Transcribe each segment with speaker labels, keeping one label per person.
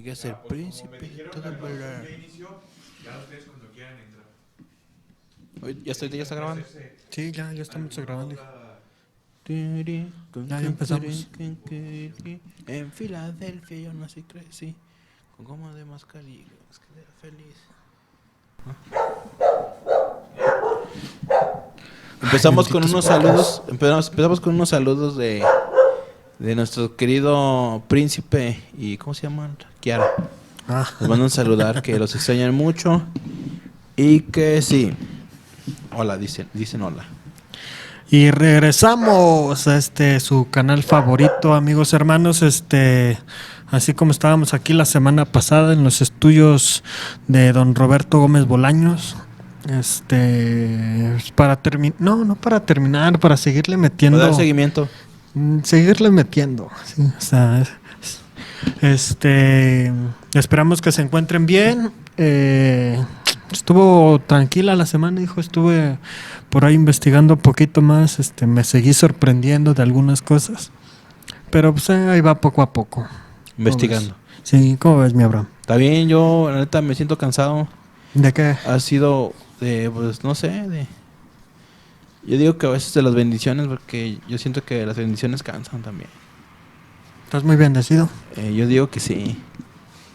Speaker 1: Es el príncipe de todo el bailar. ¿Ya está grabando?
Speaker 2: Sí, ya estamos grabando.
Speaker 1: Ya
Speaker 2: empezamos.
Speaker 1: En Filadelfia yo nací y crecí con goma de mascarilla, escalera feliz. Empezamos con unos saludos de nuestro querido príncipe y ¿cómo se llaman? Kiara. Nos mandan saludar, que los extrañan mucho y que sí. Hola, dicen hola.
Speaker 2: Y regresamos a su canal favorito, amigos hermanos, así como estábamos aquí la semana pasada en los estudios de don Roberto Gómez Bolaños, para terminar, para seguirle metiendo.
Speaker 1: Para dar seguimiento.
Speaker 2: Seguirle metiendo, sí, o sea, esperamos que se encuentren bien. Estuvo tranquila la semana, hijo. Estuve por ahí investigando un poquito más. Me seguí sorprendiendo de algunas cosas, pero pues ahí va poco a poco.
Speaker 1: Investigando.
Speaker 2: Sí, ¿cómo ves, mi Abraham?
Speaker 1: Está bien, yo la neta me siento cansado.
Speaker 2: ¿De qué?
Speaker 1: Ha sido pues no sé, yo digo que a veces de las bendiciones, porque yo siento que las bendiciones cansan también.
Speaker 2: ¿Estás muy bendecido?
Speaker 1: Yo digo que sí.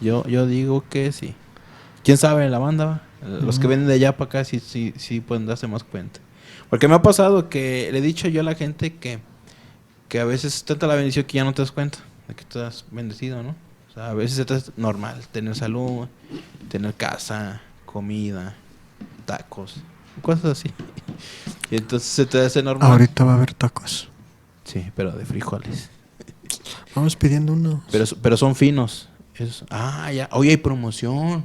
Speaker 1: Yo digo que sí. ¿Quién sabe? La banda, los que vienen de allá para acá sí pueden darse más cuenta. Porque me ha pasado que le he dicho yo a la gente que a veces es tanta la bendición que ya no te das cuenta de que estás bendecido, ¿no? O sea, a veces es normal tener salud, tener casa, comida, tacos, cosas así. Y entonces se te hace normal.
Speaker 2: Ahorita va a haber tacos.
Speaker 1: Sí, pero de frijoles.
Speaker 2: Vamos pidiendo uno.
Speaker 1: Pero son finos. Ya. Hoy hay promoción.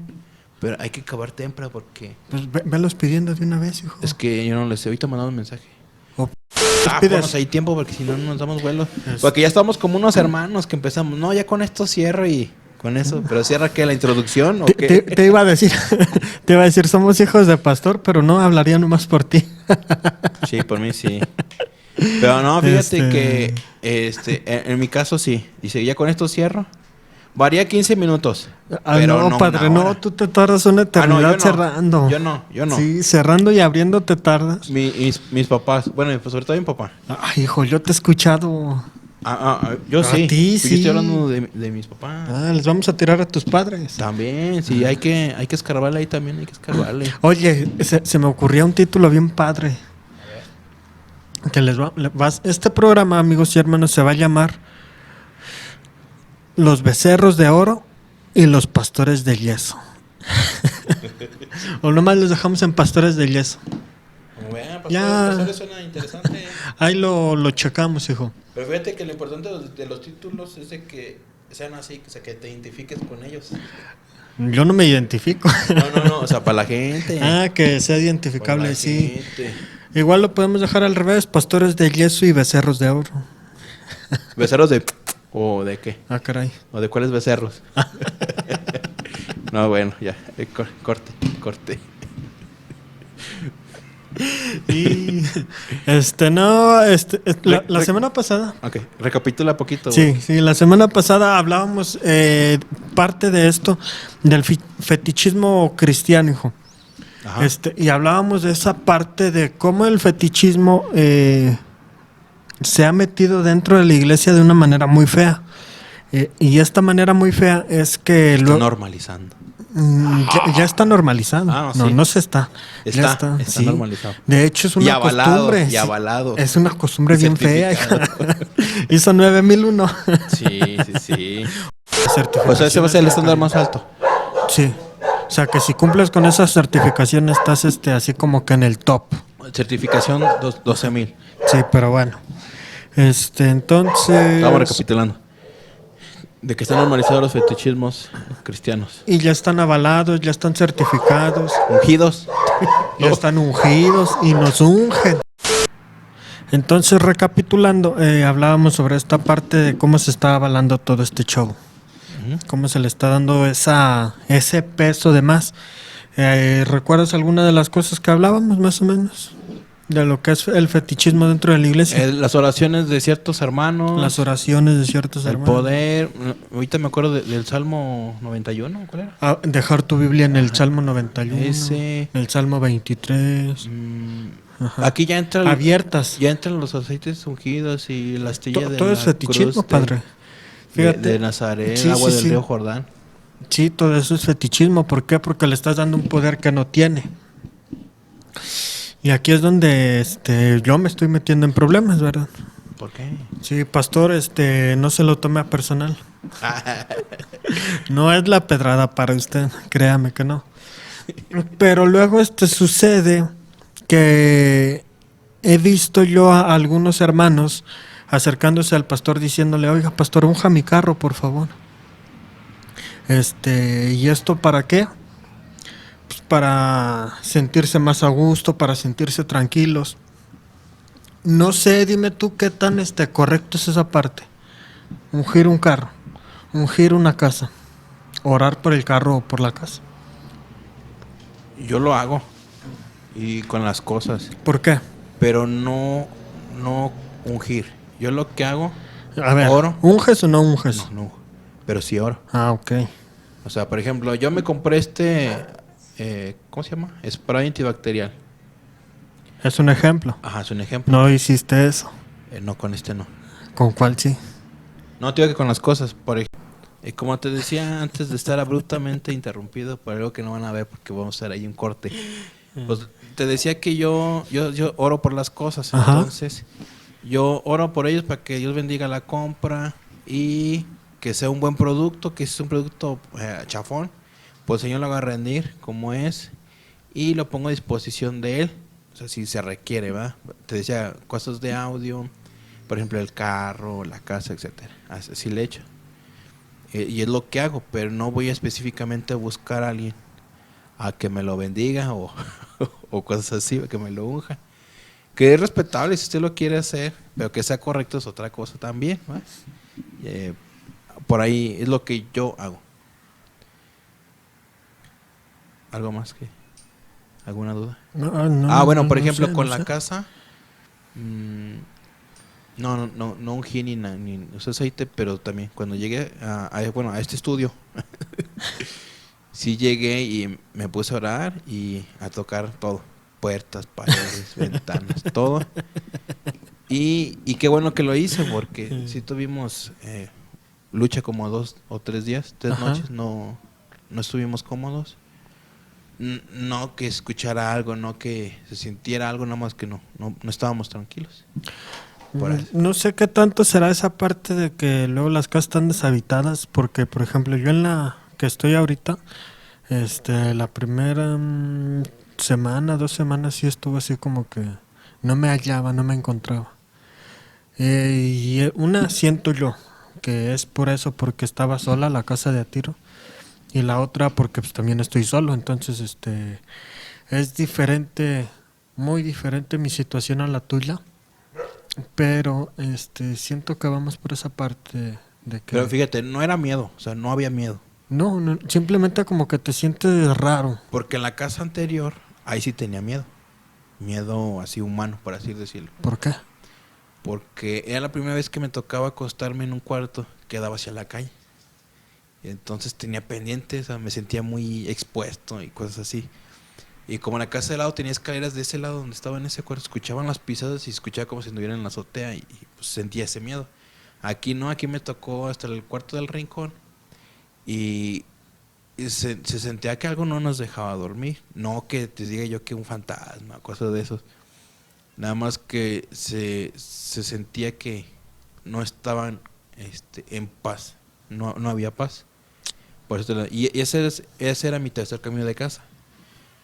Speaker 1: Pero hay que acabar temprano porque...
Speaker 2: Pues velos pidiendo de una vez, hijo.
Speaker 1: Es que yo no les sé. Ahorita mandamos un mensaje.
Speaker 2: Pides.
Speaker 1: Pues hay tiempo porque si no nos damos vuelo. Porque ya estamos como unos hermanos que empezamos. No, ya con esto cierro y con eso. ¿Pero cierra qué? ¿La introducción o qué?
Speaker 2: Te iba a decir, somos hijos de pastor, pero no hablaría nomás por ti.
Speaker 1: Sí, por mí sí. Pero no, fíjate que en mi caso sí. Dice, ya con esto cierro. Varía 15 minutos. Pero
Speaker 2: no, padre, no, tú te tardas una eternidad cerrando.
Speaker 1: Yo no.
Speaker 2: Sí, cerrando y abriendo te tardas.
Speaker 1: Mis papás, bueno, pues sobre todo mi papá.
Speaker 2: Ay, hijo, yo te he escuchado.
Speaker 1: Yo sí.
Speaker 2: A ti, sí.
Speaker 1: Yo estoy hablando de mis papás.
Speaker 2: Les vamos a tirar a tus padres.
Speaker 1: También, sí, hay que escarbarle ahí también, hay que escarbarle.
Speaker 2: Oye, se me ocurría un título bien padre. Que este programa, amigos y hermanos, se va a llamar Los becerros de oro y los pastores de yeso. O nomás los dejamos en pastores de yeso.
Speaker 1: Bueno,
Speaker 2: pastores
Speaker 1: suena interesante.
Speaker 2: Ahí lo checamos, hijo.
Speaker 1: Pero fíjate que lo importante de los títulos es de que sean así, o sea, que te identifiques con ellos.
Speaker 2: Yo no me identifico.
Speaker 1: No, o sea, para la gente.
Speaker 2: Que sea identificable, sí.
Speaker 1: Gente.
Speaker 2: Igual lo podemos dejar al revés, pastores de yeso y becerros de oro.
Speaker 1: ¿Becerros de... o de qué?
Speaker 2: Caray.
Speaker 1: ¿O de cuáles becerros? No, bueno, ya, corte.
Speaker 2: Y la semana pasada.
Speaker 1: Ok, recapitula poquito.
Speaker 2: Sí, la semana pasada hablábamos parte de esto del fetichismo cristiano, hijo.
Speaker 1: Ajá.
Speaker 2: Y hablábamos de esa parte de cómo el fetichismo se ha metido dentro de la iglesia de una manera muy fea. Y esta manera muy fea es que
Speaker 1: está normalizando.
Speaker 2: Ya está normalizado. No se está.
Speaker 1: Está normalizado.
Speaker 2: De hecho, es una costumbre.
Speaker 1: Y avalado.
Speaker 2: Es una costumbre bien fea. Hizo 9001.
Speaker 1: Sí. Pues ese va a ser el estándar más alto.
Speaker 2: Sí. O sea, que si cumples con esa certificación estás así como que en el top.
Speaker 1: Certificación 12,000.
Speaker 2: Sí, pero bueno. Entonces...
Speaker 1: Vamos recapitulando. De que están normalizados los fetichismos cristianos.
Speaker 2: Y ya están avalados, ya están certificados.
Speaker 1: Ungidos.
Speaker 2: Ya están ungidos y nos ungen. Entonces, recapitulando, hablábamos sobre esta parte de cómo se está avalando todo este show. Cómo se le está dando ese peso de más. ¿Recuerdas alguna de las cosas que hablábamos, más o menos? De lo que es el fetichismo dentro de la iglesia.
Speaker 1: Las oraciones de ciertos hermanos.
Speaker 2: Las oraciones de ciertos
Speaker 1: el
Speaker 2: hermanos.
Speaker 1: poder. Ahorita me acuerdo del Salmo 91, ¿cuál era?
Speaker 2: Dejar tu Biblia en el Salmo 91.
Speaker 1: Ese.
Speaker 2: El Salmo 23.
Speaker 1: Aquí ya entra
Speaker 2: abiertas.
Speaker 1: Ya entran los aceites ungidos y la astilla de
Speaker 2: todo
Speaker 1: la
Speaker 2: es fetichismo,
Speaker 1: cruz
Speaker 2: padre.
Speaker 1: Fíjate, de Nazaret,
Speaker 2: sí,
Speaker 1: agua
Speaker 2: sí,
Speaker 1: del
Speaker 2: sí.
Speaker 1: río Jordán.
Speaker 2: Sí, todo eso es fetichismo. ¿Por qué? Porque le estás dando un poder que no tiene. Y aquí es donde yo me estoy metiendo en problemas, ¿verdad?
Speaker 1: ¿Por qué?
Speaker 2: Sí, pastor, no se lo tome a personal. No es la pedrada para usted, créame que no. Pero luego sucede que he visto yo a algunos hermanos acercándose al pastor diciéndole, oiga, pastor, unja mi carro, por favor. ¿Y esto para qué? Pues para sentirse más a gusto, para sentirse tranquilos. No sé, dime tú qué tan correcto es esa parte. Ungir un carro, ungir una casa, orar por el carro o por la casa.
Speaker 1: Yo lo hago. Y con las cosas.
Speaker 2: ¿Por qué?
Speaker 1: Pero no ungir. Yo lo que hago,
Speaker 2: a ver,
Speaker 1: oro.
Speaker 2: ¿Unges o no unges?
Speaker 1: No, pero sí oro.
Speaker 2: Ah, ok.
Speaker 1: O sea, por ejemplo, yo me compré ¿cómo se llama? Spray antibacterial.
Speaker 2: Es un ejemplo.
Speaker 1: Ajá, es un ejemplo.
Speaker 2: No hiciste eso.
Speaker 1: No, con no.
Speaker 2: ¿Con cuál sí?
Speaker 1: No, te digo que con las cosas, por ejemplo. Como te decía antes de estar abruptamente interrumpido por algo que no van a ver porque vamos a hacer ahí un corte. Pues te decía que yo oro por las cosas. Ajá. Entonces yo oro por ellos para que Dios bendiga la compra y que sea un buen producto, que si es un producto chafón, pues el Señor lo haga rendir como es y lo pongo a disposición de Él. O sea, si se requiere, ¿va? Te decía, cosas de audio, por ejemplo, el carro, la casa, etcétera. Así le echo. Y es lo que hago, pero no voy específicamente a buscar a alguien a que me lo bendiga o cosas así, a que me lo unja. Que es respetable si usted lo quiere hacer, pero que sea correcto es otra cosa también, ¿no? Por ahí es lo que yo hago. ¿Algo más que? ¿Alguna duda?
Speaker 2: No,
Speaker 1: bueno, por
Speaker 2: no
Speaker 1: ejemplo,
Speaker 2: sé,
Speaker 1: con
Speaker 2: no
Speaker 1: la
Speaker 2: sé.
Speaker 1: casa, no ungí ni usé aceite, pero también cuando llegué a este estudio, sí llegué y me puse a orar y a tocar todo, puertas, paredes, ventanas, todo. Y qué bueno que lo hice porque sí tuvimos lucha como 2 o 3 días, 3
Speaker 2: Ajá.
Speaker 1: noches, no estuvimos cómodos. No que escuchara algo, no que se sintiera algo, nada más que no estábamos tranquilos.
Speaker 2: No sé qué tanto será esa parte de que luego las casas están deshabitadas, porque por ejemplo yo en la que estoy ahorita, la primera semana, 2 semanas sí estuvo así como que no me hallaba, no me encontraba. Y una siento yo que es por eso, porque estaba sola la casa de a tiro, y la otra porque pues también estoy solo, entonces es diferente, muy diferente mi situación a la tuya. Pero siento que vamos por esa parte de que...
Speaker 1: Pero fíjate, no era miedo, o sea, no había miedo.
Speaker 2: No, simplemente como que te sientes raro.
Speaker 1: Porque en la casa anterior, ahí sí tenía miedo. Miedo así humano, por así decirlo.
Speaker 2: ¿Por qué?
Speaker 1: Porque era la primera vez que me tocaba acostarme en un cuarto que daba hacia la calle. Entonces tenía pendientes, o sea, me sentía muy expuesto y cosas así. Y como la casa de lado tenía escaleras de ese lado donde estaba en ese cuarto, escuchaban las pisadas y escuchaba como si estuvieran en la azotea y pues sentía ese miedo. Aquí no, aquí me tocó hasta el cuarto del rincón y se sentía que algo no nos dejaba dormir. No que te diga yo que un fantasma, cosas de esos. Nada más que se sentía que no estaban en paz, no había paz. Por eso, y ese era mi tercer cambio de casa.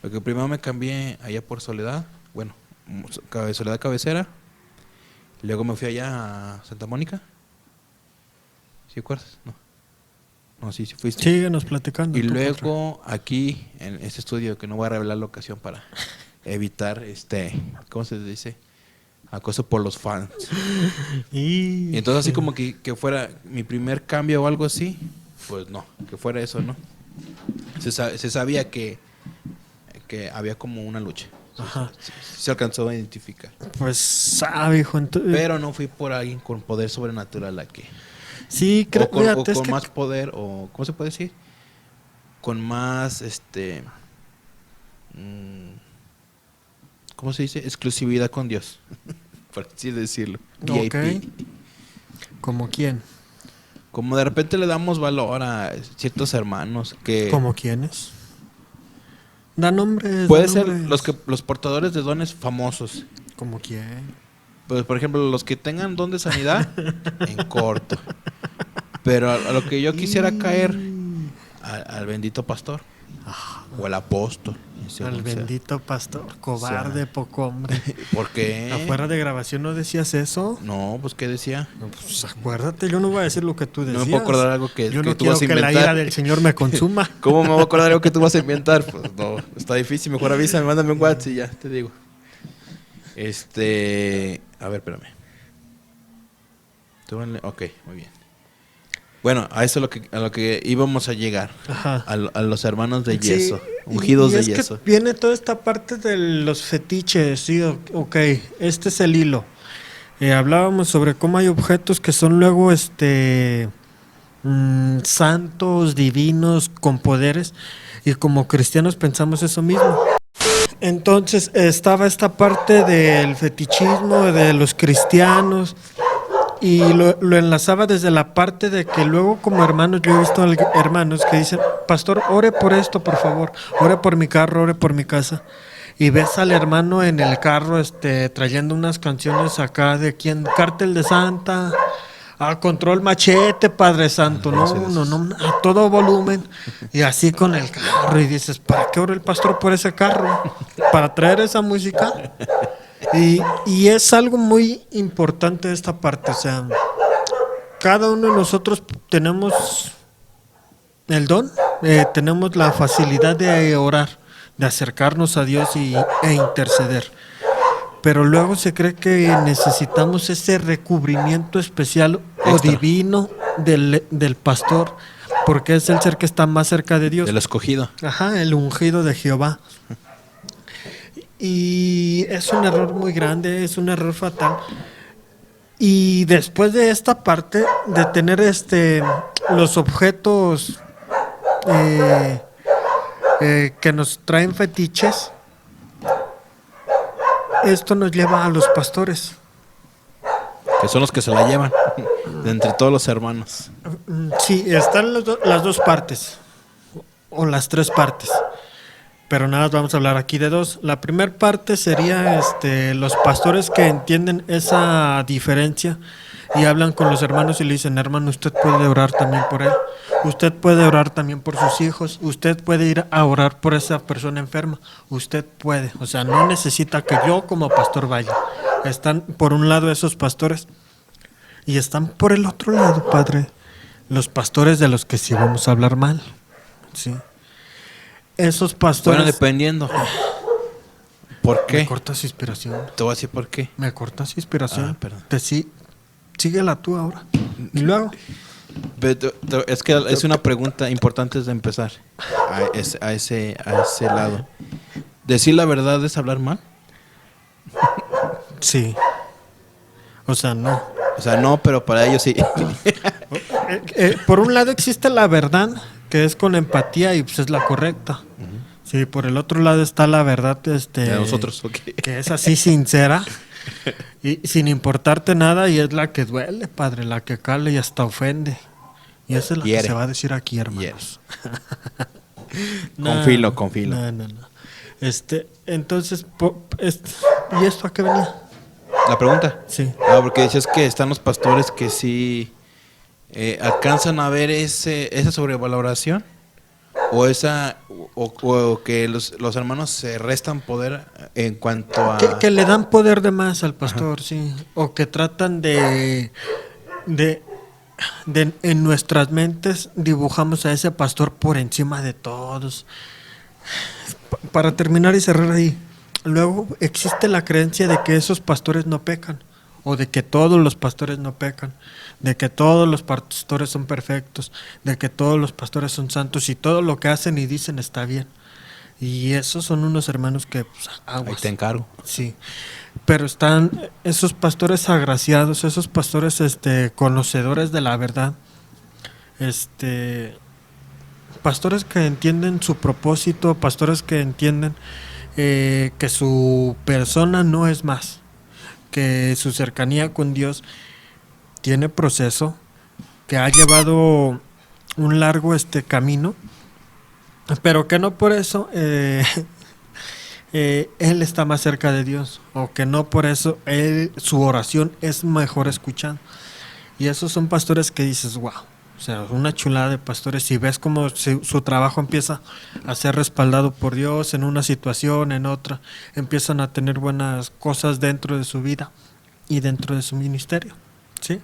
Speaker 1: Porque primero me cambié allá por Soledad, bueno, Soledad Cabecera. Luego me fui allá a Santa Mónica. ¿Sí acuerdas? No, sí fuiste.
Speaker 2: Síguenos platicando.
Speaker 1: Y luego aquí, en este estudio, que no voy a revelar la ocasión para evitar, ¿cómo se dice? Acoso por los fans. Y entonces así como que fuera mi primer cambio o algo así, pues no, que fuera eso, ¿no? Se sabía que había como una lucha.
Speaker 2: Ajá.
Speaker 1: Sí, se alcanzó a identificar.
Speaker 2: Pues sabe, hijo.
Speaker 1: Pero no fui por alguien con poder sobrenatural a que...
Speaker 2: Sí,
Speaker 1: o con,
Speaker 2: fíjate, es que
Speaker 1: más poder, o ¿cómo se puede decir? Con más, ¿cómo se dice? Exclusividad con Dios, por así decirlo.
Speaker 2: Ok.
Speaker 1: VIP.
Speaker 2: ¿Como quién?
Speaker 1: Como de repente le damos valor a ciertos hermanos que...
Speaker 2: ¿Como quiénes? Da nombres.
Speaker 1: Puede
Speaker 2: da
Speaker 1: ser
Speaker 2: nombres.
Speaker 1: los portadores de dones famosos.
Speaker 2: ¿Como quién?
Speaker 1: Pues, por ejemplo, los que tengan don de sanidad, en corto. Pero a lo que yo quisiera caer, al bendito pastor. O al apóstol.
Speaker 2: Al bendito pastor, cobarde, poco hombre.
Speaker 1: ¿Por qué?
Speaker 2: ¿Afuera de grabación no decías eso?
Speaker 1: No, pues ¿qué decía?
Speaker 2: No, pues acuérdate, yo no voy a decir lo que tú decías.
Speaker 1: No me puedo acordar algo que,
Speaker 2: yo
Speaker 1: que
Speaker 2: no
Speaker 1: tú
Speaker 2: quiero
Speaker 1: vas a
Speaker 2: que
Speaker 1: inventar.
Speaker 2: la ira del Señor me consuma.
Speaker 1: ¿Cómo me voy a acordar de algo que tú vas a inventar? Pues no, está difícil. Mejor avísame, mándame un WhatsApp y ya te digo. A ver, espérame. Ok, muy bien. Bueno, a eso a lo que íbamos a llegar.
Speaker 2: Ajá.
Speaker 1: A los hermanos de
Speaker 2: Sí,
Speaker 1: yeso, ungidos
Speaker 2: y
Speaker 1: de
Speaker 2: es
Speaker 1: yeso.
Speaker 2: que viene toda esta parte de los fetiches, sí, ok, este es el hilo. Hablábamos sobre cómo hay objetos que son luego santos, divinos, con poderes, y como cristianos pensamos eso mismo. Entonces estaba esta parte del fetichismo de los cristianos, y lo enlazaba desde la parte de que luego como hermanos, yo he visto hermanos que dicen, pastor, ore por esto, por favor, ore por mi carro, ore por mi casa. Y ves al hermano en el carro trayendo unas canciones acá de quién, Cártel de Santa, a Control Machete, Padre Santo, no, a todo volumen. Y así con el carro, y dices, ¿para qué ora el pastor por ese carro? ¿Para traer esa música? Y es algo muy importante esta parte, o sea, cada uno de nosotros tenemos el don, tenemos la facilidad de orar, de acercarnos a Dios e interceder, pero luego se cree que necesitamos ese recubrimiento especial o divino del pastor, porque es el ser que está más cerca de Dios.
Speaker 1: El escogido.
Speaker 2: Ajá, el ungido de Jehová. Y es un error muy grande, es un error fatal. Y después de esta parte de tener los objetos que nos traen fetiches, esto nos lleva a los pastores.
Speaker 1: Que son los que se la llevan de entre todos los hermanos.
Speaker 2: Sí, están las dos partes, o las tres partes. Pero nada, vamos a hablar aquí de dos. La primera parte sería los pastores que entienden esa diferencia y hablan con los hermanos y le dicen, hermano, usted puede orar también por él. Usted puede orar también por sus hijos. Usted puede ir a orar por esa persona enferma. Usted puede. O sea, no necesita que yo como pastor vaya. Están por un lado esos pastores y están por el otro lado, padre, los pastores de los que sí vamos a hablar mal. Sí. Esos pastores...
Speaker 1: Bueno, dependiendo. ¿Por qué?
Speaker 2: Me cortas inspiración.
Speaker 1: Te voy a decir por qué.
Speaker 2: Me cortas inspiración.
Speaker 1: Perdón.
Speaker 2: Síguela tú ahora. Y luego...
Speaker 1: Es que es una pregunta importante antes de empezar. A ese lado. ¿Decir la verdad es hablar mal?
Speaker 2: Sí. O sea, no.
Speaker 1: O sea, no, pero para ellos sí.
Speaker 2: Por un lado existe la verdad, que es con empatía y pues es la correcta. Sí, por el otro lado está la verdad
Speaker 1: de nosotros, okay,
Speaker 2: que es así sincera y sin importarte nada, y es la que duele, padre, la que cala y hasta ofende. Y esa es la que se va a decir aquí, hermanos.
Speaker 1: Con filo.
Speaker 2: No. Entonces, ¿y esto a qué venía?
Speaker 1: ¿La pregunta?
Speaker 2: Sí.
Speaker 1: Porque dices que están los pastores que sí alcanzan a ver esa sobrevaloración o que los hermanos se restan poder en cuanto a...
Speaker 2: Que le dan poder de más al pastor. Ajá. Sí. O que tratan de en nuestras mentes dibujamos a ese pastor por encima de todos. Para terminar y cerrar ahí, luego existe la creencia de que esos pastores no pecan, o de que todos los pastores no pecan, de que todos los pastores son perfectos, de que todos los pastores son santos y todo lo que hacen y dicen está bien. Y esos son unos hermanos que, pues,
Speaker 1: Ahí
Speaker 2: aguas.
Speaker 1: te encargo.
Speaker 2: Sí. Pero están esos pastores agraciados, esos pastores conocedores de la verdad. Pastores que entienden su propósito, pastores que entienden que su persona no es más, que su cercanía con Dios tiene proceso, que ha llevado un largo camino, pero que no por eso él está más cerca de Dios, o que no por eso su oración es mejor escuchada. Y esos son pastores que dices, wow, o sea, una chulada de pastores. Y ves cómo su trabajo empieza a ser respaldado por Dios en una situación, en otra, empiezan a tener buenas cosas dentro de su vida y dentro de su ministerio, ¿sí?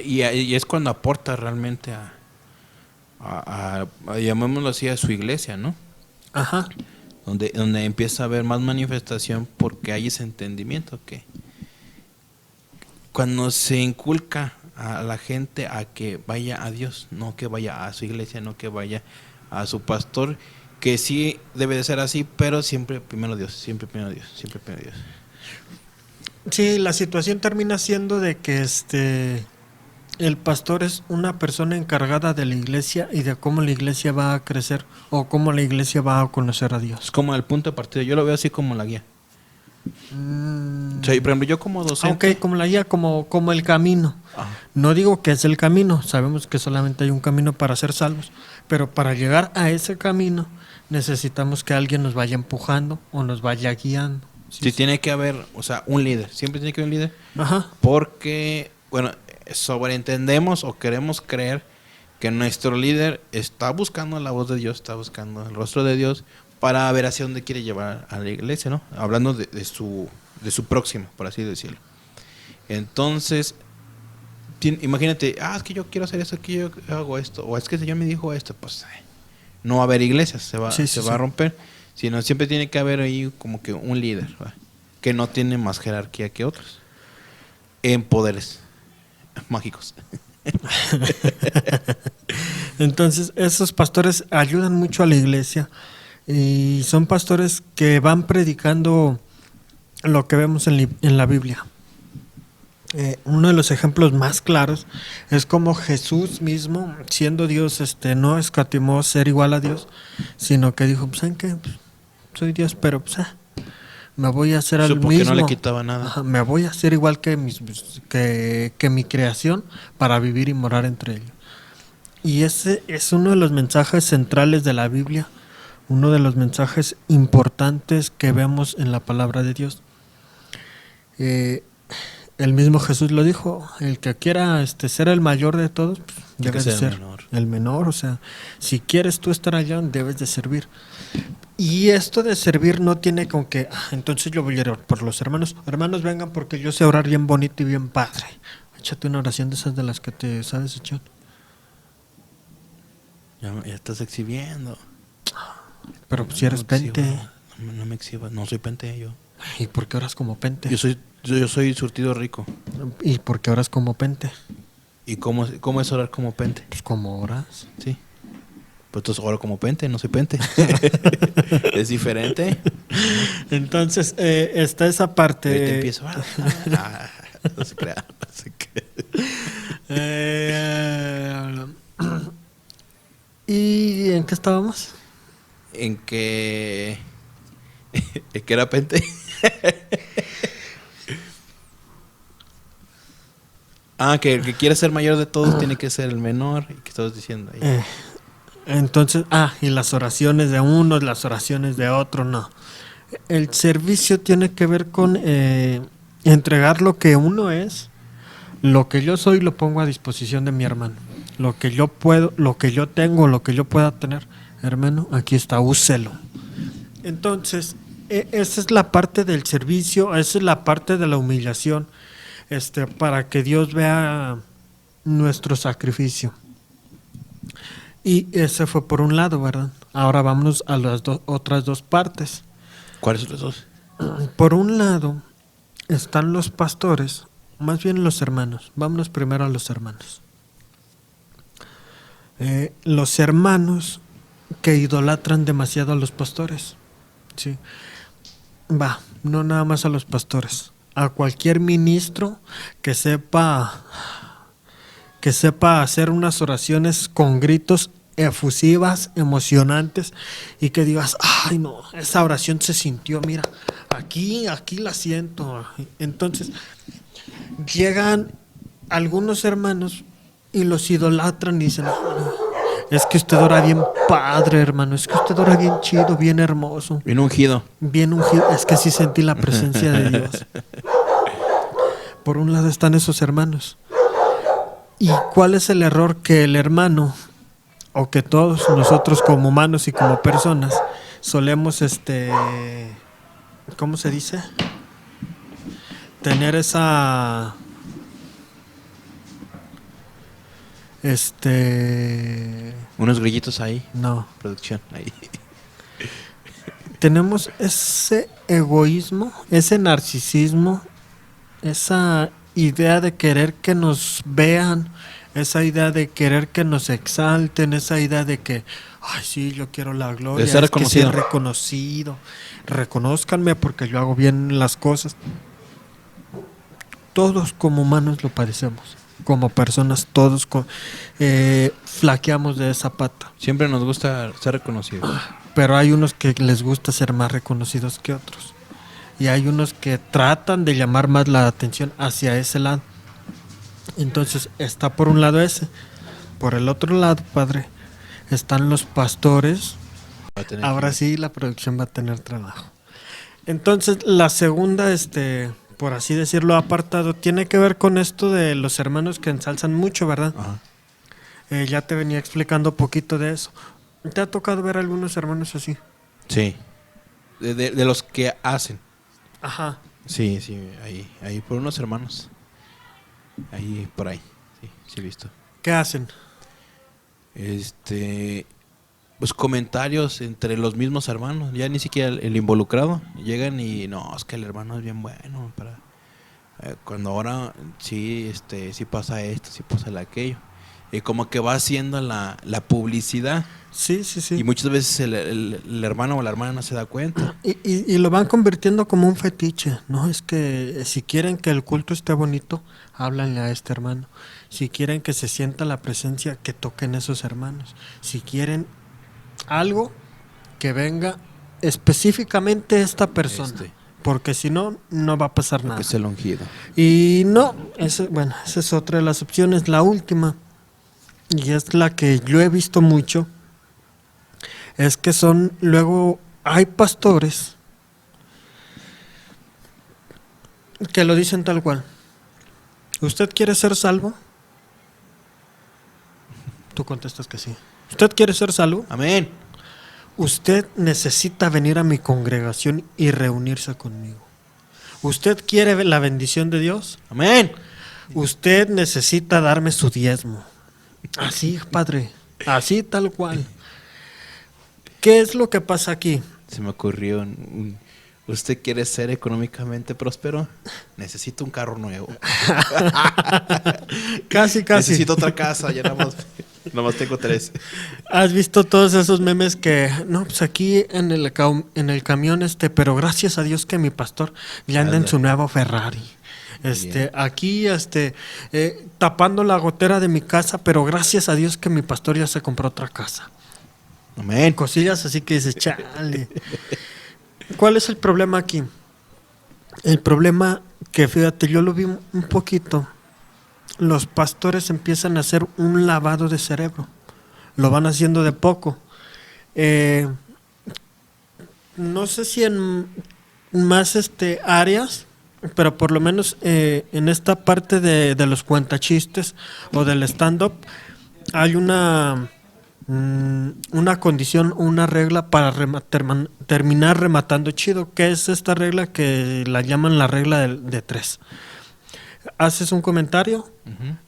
Speaker 1: Y es cuando aporta realmente llamémoslo así, a su iglesia, ¿no?
Speaker 2: Ajá.
Speaker 1: Donde empieza a haber más manifestación porque hay ese entendimiento que cuando se inculca a la gente a que vaya a Dios, no que vaya a su iglesia, no que vaya a su pastor, que sí debe de ser así, pero siempre primero Dios, siempre primero Dios, siempre primero Dios.
Speaker 2: Sí, la situación termina siendo de que el pastor es una persona encargada de la iglesia y de cómo la iglesia va a crecer o cómo la iglesia va a conocer a
Speaker 1: Es
Speaker 2: Dios.
Speaker 1: como el punto de partida, yo lo veo así como la guía. O sea, y por ejemplo, yo como docente.
Speaker 2: Ok, como la guía, como el camino.
Speaker 1: Ajá.
Speaker 2: No digo que es el camino, sabemos que solamente hay un camino para ser salvos, pero para llegar a ese camino necesitamos que alguien nos vaya empujando o nos vaya guiando.
Speaker 1: Sí, tiene que haber, o sea, un líder, siempre tiene que haber un líder,
Speaker 2: Ajá.
Speaker 1: porque, bueno, sobreentendemos o queremos creer que nuestro líder está buscando la voz de Dios, está buscando el rostro de Dios para ver hacia dónde quiere llevar a la iglesia, ¿no? Hablando de su próximo, por así decirlo. Entonces, imagínate, es que yo quiero hacer esto, que yo hago esto, o es que el Señor me dijo esto, pues no va a haber iglesias, se va a romper, sino siempre tiene que haber ahí como que un líder, ¿verdad? Que no tiene más jerarquía que otros en poderes mágicos.
Speaker 2: Entonces, esos pastores ayudan mucho a la iglesia y son pastores que van predicando lo que vemos en la Biblia. Uno de los ejemplos más claros es como Jesús mismo, siendo Dios, no escatimó ser igual a Dios, sino que dijo, pues, ¿saben qué? Pues, soy Dios, pero pues, me voy a hacer al mismo.
Speaker 1: No le quitaba nada.
Speaker 2: Ajá, me voy a hacer igual que mi creación para vivir y morar entre ellos. Y ese es uno de los mensajes centrales de la Biblia, uno de los mensajes importantes que vemos en la palabra de Dios. El mismo Jesús lo dijo, el que quiera ser el mayor de todos, pues, debe de ser el menor. O sea, si quieres tú estar allá, debes de servir. Y esto de servir no tiene con que, entonces yo voy a orar por los hermanos. Hermanos, vengan porque yo sé orar bien bonito y bien padre. Échate una oración de esas de las que te sabes echar.
Speaker 1: Ya estás exhibiendo.
Speaker 2: Pero pues si eres pente.
Speaker 1: No me exhibas, no soy pente yo.
Speaker 2: ¿Y por qué oras como pente?
Speaker 1: Yo soy surtido rico.
Speaker 2: ¿Y por qué oras como pente?
Speaker 1: ¿Y cómo es orar como pente?
Speaker 2: Pues como oras.
Speaker 1: Sí. Pues entonces oro como pente, no soy pente. Es diferente.
Speaker 2: Entonces, está esa parte.
Speaker 1: Ahorita empiezo. No se crea.
Speaker 2: ¿Y en qué estábamos?
Speaker 1: En que era pente. Que el que quiere ser mayor de todos tiene que ser el menor. ¿Y qué estabas diciendo ahí?
Speaker 2: Entonces, y las oraciones de unos, las oraciones de otros, no. El servicio tiene que ver con entregar lo que uno es, lo que yo soy, lo pongo a disposición de mi hermano. Lo que yo puedo, lo que yo tengo, lo que yo pueda tener, hermano, aquí está, úselo. Entonces, esa es la parte del servicio, esa es la parte de la humillación, para que Dios vea nuestro sacrificio. Y ese fue por un lado, ¿verdad? Ahora vámonos a las otras dos partes.
Speaker 1: ¿Cuáles son los dos?
Speaker 2: Por un lado están los pastores, más bien los hermanos. Vámonos primero a los hermanos. Los hermanos que idolatran demasiado a los pastores. Sí. Va, no nada más a los pastores, a cualquier ministro que sepa hacer unas oraciones con gritos efusivas, emocionantes, y que digas, ay no, esa oración se sintió, mira, aquí la siento. Entonces, llegan algunos hermanos y los idolatran y dicen, es que usted ora bien padre, hermano, es que usted ora bien chido, bien hermoso.
Speaker 1: Bien ungido.
Speaker 2: Bien ungido, es que sí sentí la presencia de Dios. Por un lado están esos hermanos. ¿Y cuál es el error? Que el hermano, o que todos nosotros como humanos y como personas, solemos, ¿cómo se dice? Tener esa...
Speaker 1: Unos grillitos ahí.
Speaker 2: No.
Speaker 1: Producción, ahí.
Speaker 2: Tenemos ese egoísmo, ese narcisismo, esa idea de querer que nos vean, esa idea de querer que nos exalten, esa idea de que, ay, sí, yo quiero la gloria,
Speaker 1: de ser reconocido.
Speaker 2: Que ser reconocido, reconózcanme porque yo hago bien las cosas. Todos como humanos lo padecemos, como personas, todos flaqueamos de esa pata.
Speaker 1: Siempre nos gusta ser reconocidos.
Speaker 2: Pero hay unos que les gusta ser más reconocidos que otros. Y hay unos que tratan de llamar más la atención hacia ese lado. Entonces está por un lado ese. Por el otro lado, padre, están los pastores. Ahora sí la producción va a tener trabajo. Entonces la segunda, por así decirlo, apartado, tiene que ver con esto de los hermanos que ensalzan mucho, ¿verdad?
Speaker 1: Ajá.
Speaker 2: Ya te venía explicando poquito de eso. ¿Te ha tocado ver algunos hermanos así?
Speaker 1: Sí. De los que hacen.
Speaker 2: Ajá.
Speaker 1: Sí, ahí por unos hermanos. Ahí, por ahí. Sí, he visto.
Speaker 2: ¿Qué hacen?
Speaker 1: Pues comentarios entre los mismos hermanos, ya ni siquiera el involucrado. Llegan y no, es que el hermano es bien bueno para cuando ahora sí, sí pasa esto, sí pasa aquello. Y como que va haciendo la publicidad.
Speaker 2: Sí.
Speaker 1: Y muchas veces el hermano o la hermana no se da cuenta.
Speaker 2: Y lo van convirtiendo como un fetiche, ¿no? Es que si quieren que el culto esté bonito, háblanle a este hermano. Si quieren que se sienta la presencia, que toquen esos hermanos. Si quieren algo, que venga específicamente esta persona. Porque si no, no va a pasar nada.
Speaker 1: Que es el ungido.
Speaker 2: Y no, esa es otra de las opciones. La última, y es la que yo he visto mucho, es que luego hay pastores que lo dicen tal cual. ¿Usted quiere ser salvo? Tú contestas que sí. ¿Usted quiere ser salvo?
Speaker 1: Amén.
Speaker 2: Usted necesita venir a mi congregación y reunirse conmigo. ¿Usted quiere la bendición de Dios?
Speaker 1: Amén.
Speaker 2: Usted necesita darme su diezmo. Así, padre. Así tal cual. ¿Qué es lo que pasa aquí?
Speaker 1: Se me ocurrió ¿usted quiere ser económicamente próspero? Necesito un carro nuevo.
Speaker 2: Casi.
Speaker 1: Necesito otra casa, ya nada más tengo 3.
Speaker 2: ¿Has visto todos esos memes que, no, pues aquí en el camión, pero gracias a Dios que mi pastor ya anda en su nuevo Ferrari? Aquí, tapando la gotera de mi casa, pero gracias a Dios que mi pastor ya se compró otra casa.
Speaker 1: Amén.
Speaker 2: Cosillas así que dices, chale. ¿Cuál es el problema aquí? El problema que, fíjate, yo lo vi un poquito. Los pastores empiezan a hacer un lavado de cerebro. Lo van haciendo de poco. No sé si en más áreas, pero por lo menos en esta parte de los cuentachistes o del stand-up hay una condición, una regla para terminar rematando chido, que es esta regla que la llaman la regla de 3. Haces un comentario,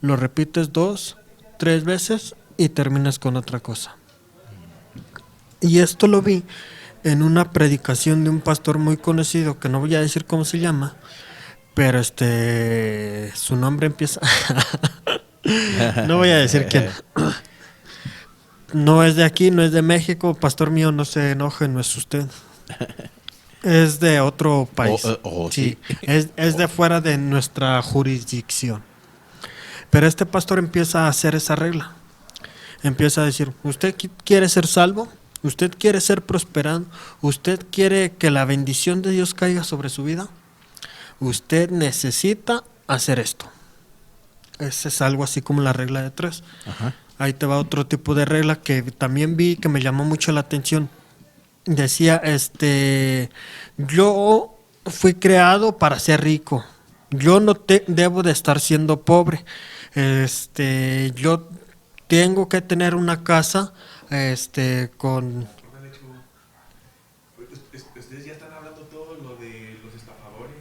Speaker 2: lo repites 2, 3 veces y terminas con otra cosa. Y esto lo vi en una predicación de un pastor muy conocido, que no voy a decir cómo se llama, pero su nombre empieza no voy a decir quién. No es de aquí, no es de México, pastor mío, no se enoje, no es usted. Es de otro país.
Speaker 1: Sí.
Speaker 2: Es de fuera de nuestra jurisdicción. Pero este pastor empieza a hacer esa regla. Empieza a decir, ¿usted quiere ser salvo? ¿Usted quiere ser prosperado? ¿Usted quiere que la bendición de Dios caiga sobre su vida? Usted necesita hacer esto. Ese es algo así como la regla de 3.
Speaker 1: Ajá.
Speaker 2: Ahí te va otro tipo de regla que también vi que me llamó mucho la atención. Decía, yo fui creado para ser rico. Yo no debo de estar siendo pobre. Yo tengo que tener una casa, con...
Speaker 3: Ustedes ya están hablando todo lo de los estafadores.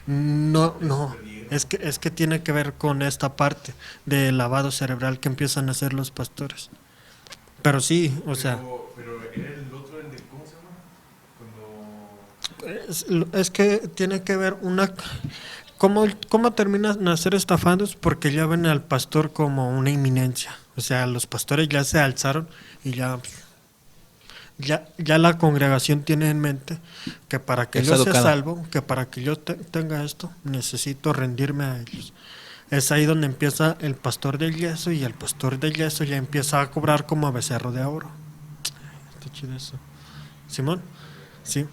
Speaker 2: No. Es que tiene que ver con esta parte de lavado cerebral que empiezan a hacer los pastores. Pero sí, o sea...
Speaker 3: Pero era el otro, el de, ¿cómo se llama?
Speaker 2: Es que tiene que ver ¿Cómo terminan a ser estafados? Porque ya ven al pastor como una inminencia. O sea, los pastores ya se alzaron y ya la congregación tiene en mente que para que yo sea salvo, que para que yo tenga esto, necesito rendirme a ellos. Es ahí donde empieza el pastor del yeso, y el pastor del yeso ya empieza a cobrar como a becerro de oro. Está chido eso. ¿Simón? Sí.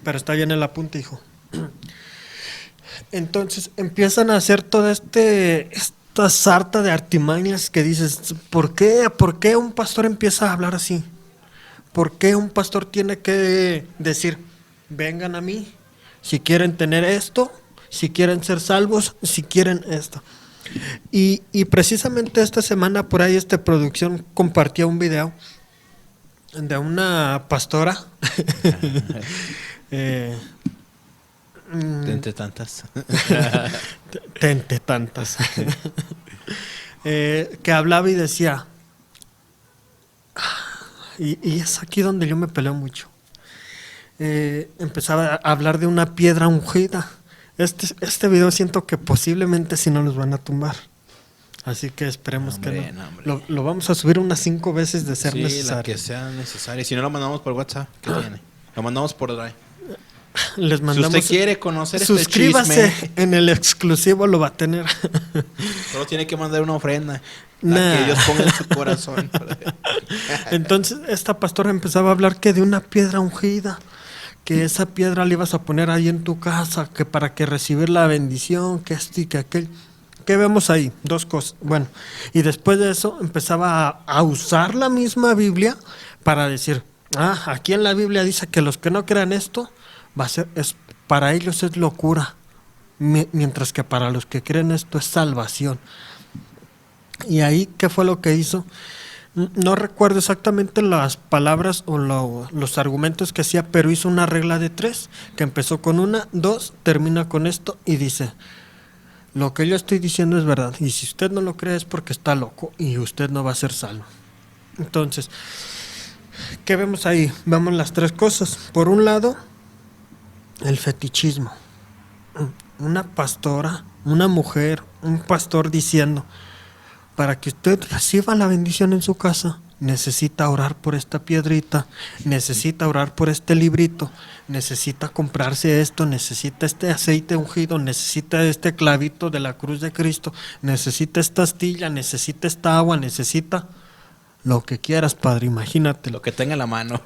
Speaker 2: Pero está bien el apunte, hijo. Entonces empiezan a hacer toda esta sarta de artimañas que dices, ¿por qué un pastor empieza a hablar así? ¿Por qué un pastor tiene que decir, vengan a mí, si quieren tener esto, si quieren ser salvos, si quieren esto? Y precisamente esta semana por ahí producción compartía un video de una pastora.
Speaker 1: Tente tantas.
Speaker 2: Tente tantas. Que hablaba y decía, y es aquí donde yo me peleo mucho. Empezaba a hablar de una piedra ungida. Este video siento que posiblemente si no los van a tumbar. Así que esperemos que no. Lo vamos a subir unas 5 veces de ser necesario.
Speaker 1: La que sea necesaria. Si no, lo mandamos por WhatsApp. ¿Qué tiene? Lo mandamos por Drive.
Speaker 2: Les mandamos.
Speaker 1: Si usted quiere conocer
Speaker 2: suscríbase,
Speaker 1: este chisme,
Speaker 2: en el exclusivo lo va a tener.
Speaker 1: Solo tiene que mandar una ofrenda. Que ellos pongan en su corazón.
Speaker 2: Entonces esta pastora empezaba a hablar que de una piedra ungida, que esa piedra la ibas a poner ahí en tu casa, que para que recibir la bendición, que esto y que aquel. ¿Qué vemos ahí? 2 cosas. Bueno, y después de eso empezaba a usar la misma Biblia para decir, aquí en la Biblia dice que los que no crean esto, para ellos es locura, mientras que para los que creen esto es salvación. Y ahí, ¿qué fue lo que hizo? No recuerdo exactamente las palabras o los argumentos que hacía, pero hizo una regla de 3, que empezó con 1, 2, termina con esto y dice, lo que yo estoy diciendo es verdad, y si usted no lo cree es porque está loco y usted no va a ser salvo. Entonces, ¿qué vemos ahí? Vemos las 3 cosas. Por un lado, el fetichismo. Una pastora, una mujer, un pastor diciendo, para que usted reciba la bendición en su casa, necesita orar por esta piedrita, necesita orar por este librito, necesita comprarse esto, necesita este aceite ungido, necesita este clavito de la cruz de Cristo, necesita esta astilla, necesita esta agua, necesita lo que quieras, padre, imagínate.
Speaker 1: Lo que tenga en la mano.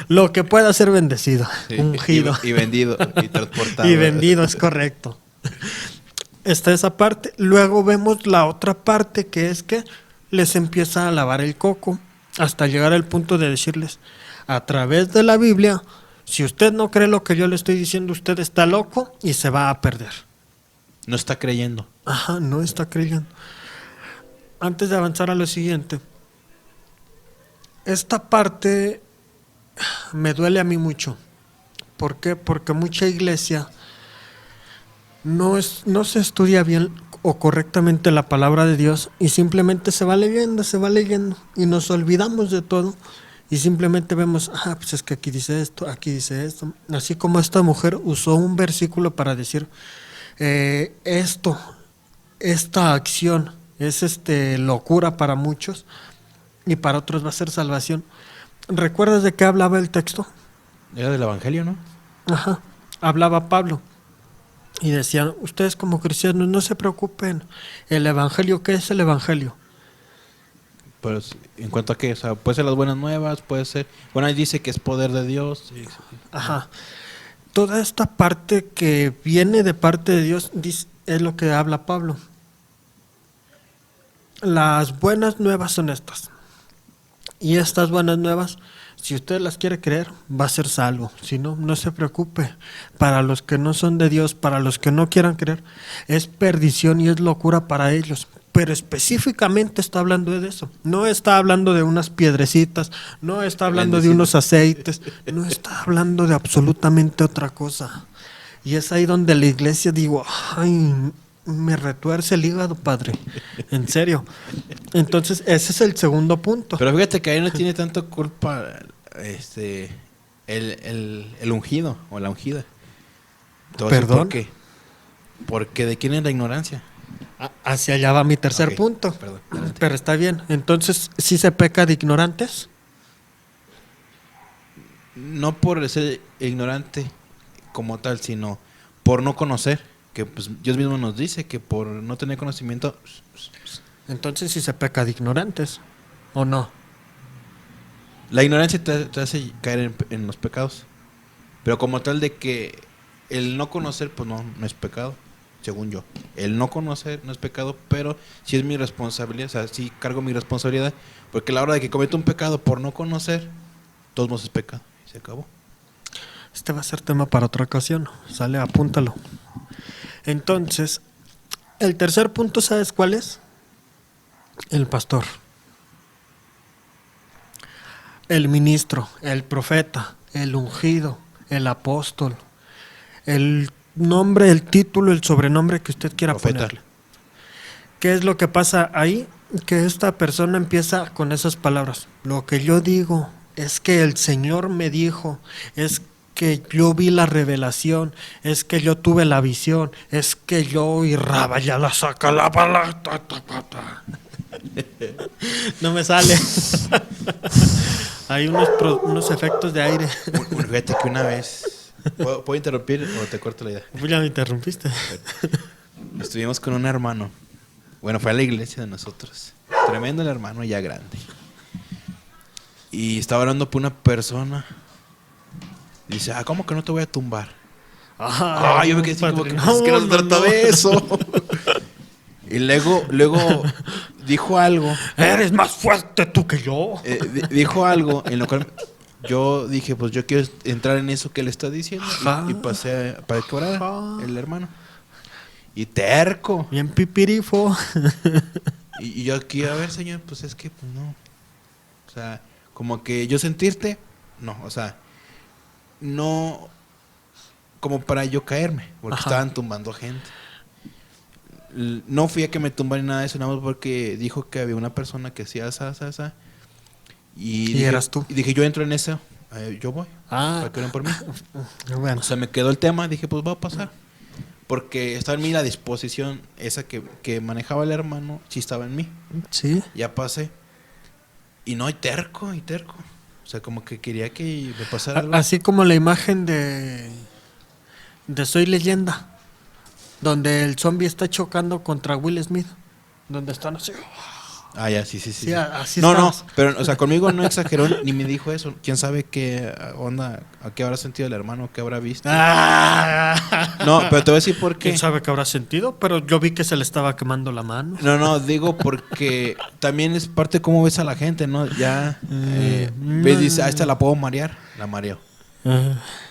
Speaker 2: Lo que pueda ser bendecido, ungido.
Speaker 1: Y vendido, y transportado.
Speaker 2: Y vendido, es correcto. Está esa parte. Luego vemos la otra parte, que es que les empieza a lavar el coco hasta llegar al punto de decirles, a través de la Biblia, si usted no cree lo que yo le estoy diciendo, usted está loco y se va a perder.
Speaker 1: No está creyendo.
Speaker 2: No está creyendo. Antes de avanzar a lo siguiente, esta parte me duele a mí mucho. ¿Por qué? Porque mucha iglesia no se estudia bien o correctamente la palabra de Dios y simplemente se va leyendo y nos olvidamos de todo y simplemente vemos, pues es que aquí dice esto, así como esta mujer usó un versículo para decir esta acción es locura para muchos y para otros va a ser salvación. ¿Recuerdas de qué hablaba el texto?
Speaker 1: Era del Evangelio, ¿no?
Speaker 2: Ajá. Hablaba Pablo y decían, ustedes como cristianos no se preocupen. ¿El evangelio qué es el evangelio?
Speaker 1: Pues, ¿en cuanto a qué? O sea, puede ser las buenas nuevas, puede ser... Bueno, ahí dice que es poder de Dios. Sí, sí.
Speaker 2: Ajá. Toda esta parte que viene de parte de Dios es lo que habla Pablo. Las buenas nuevas son estas. Y estas buenas nuevas, si usted las quiere creer, va a ser salvo. Si no, no se preocupe. Para los que no son de Dios, para los que no quieran creer, es perdición y es locura para ellos. Pero específicamente está hablando de eso. No está hablando de unas piedrecitas, no está hablando de unos aceites, no está hablando de absolutamente otra cosa. Y es ahí donde la iglesia digo, ay, me retuerce el hígado, padre. En serio. Entonces, ese es el segundo punto.
Speaker 1: Pero fíjate que ahí no tiene tanto culpa el ungido o la ungida. Entonces,
Speaker 2: ¿Perdón?
Speaker 1: ¿por qué? Porque ¿de quién es la ignorancia?
Speaker 2: Hacia allá va mi tercer
Speaker 1: Ok,
Speaker 2: punto.
Speaker 1: perdón, adelante.
Speaker 2: Pero está bien. Entonces, ¿sí se peca de ignorantes?
Speaker 1: No por ser ignorante como tal, sino por no conocer. Que pues Dios mismo nos dice que por no tener conocimiento...
Speaker 2: Entonces, ¿sí se peca de ignorantes? ¿O no?
Speaker 1: La ignorancia te hace caer en los pecados. Pero como tal de que el no conocer, pues no es pecado, según yo. El no conocer no es pecado, pero sí es mi responsabilidad, o sea, sí cargo mi responsabilidad, porque a la hora de que cometo un pecado por no conocer, todos modos es pecado, y se acabó.
Speaker 2: Este va a ser tema para otra ocasión. Sale, apúntalo. Entonces, el tercer punto, ¿sabes cuál es? El pastor. El ministro, el profeta, el ungido, el apóstol, el nombre, el título, el sobrenombre que usted quiera
Speaker 1: Profeta.
Speaker 2: ponerle. ¿Qué es lo que pasa ahí? Que esta persona empieza con esas palabras. Lo que yo digo es que el Señor me dijo, es que yo vi la revelación, es que yo tuve la visión, es que yo y raba ya la saca la bala. No me sale. Hay unos efectos de aire.
Speaker 1: Fíjate que una vez... ¿Puedo interrumpir o te corto la idea?
Speaker 2: Pues ya me interrumpiste.
Speaker 1: Estuvimos con un hermano. Bueno, fue a la iglesia de nosotros. Tremendo el hermano, ya grande. Y estaba hablando por una persona. Dice, ¿cómo que no te voy a tumbar? Yo me quedé así como que es que no se trata de eso. Y luego dijo algo.
Speaker 2: Eres más fuerte tú que yo.
Speaker 1: Dijo algo en lo cual yo dije, pues yo quiero entrar en eso que le está diciendo. Y pasé para que orara el hermano. Y terco.
Speaker 2: Bien pipirifo.
Speaker 1: Y yo aquí, a ver, señor, pues es que pues no. O sea, como que yo sentirte, no, o sea, no como para yo caerme, porque estaban tumbando gente. No fui a que me tumbaran nada de eso, nada más porque dijo que había una persona que hacía asa. Y dije,
Speaker 2: eras tú.
Speaker 1: Y dije, yo entro en eso, yo voy, para que oren por mí.
Speaker 2: Bueno.
Speaker 1: O sea, me quedó el tema, dije, pues va a pasar. Porque estaba en mí la disposición esa que manejaba el hermano, sí estaba en mí.
Speaker 2: Sí.
Speaker 1: Ya pasé. Y no, y terco. O sea, como que quería que me pasara algo.
Speaker 2: Así como la imagen de Soy Leyenda, donde el zombie está chocando contra Will Smith, donde están así.
Speaker 1: Ya, sí.
Speaker 2: Sí, así
Speaker 1: no,
Speaker 2: estamos.
Speaker 1: pero, o sea, conmigo no exageró ni me dijo eso. ¿Quién sabe qué onda, a qué habrá sentido el hermano, qué habrá visto? No, pero te voy a decir por qué.
Speaker 2: ¿Quién sabe qué habrá sentido? Pero yo vi que se le estaba quemando la mano.
Speaker 1: No, digo porque también es parte de cómo ves a la gente, ¿no? Ya ves, dice, esta la puedo marear, la mareo.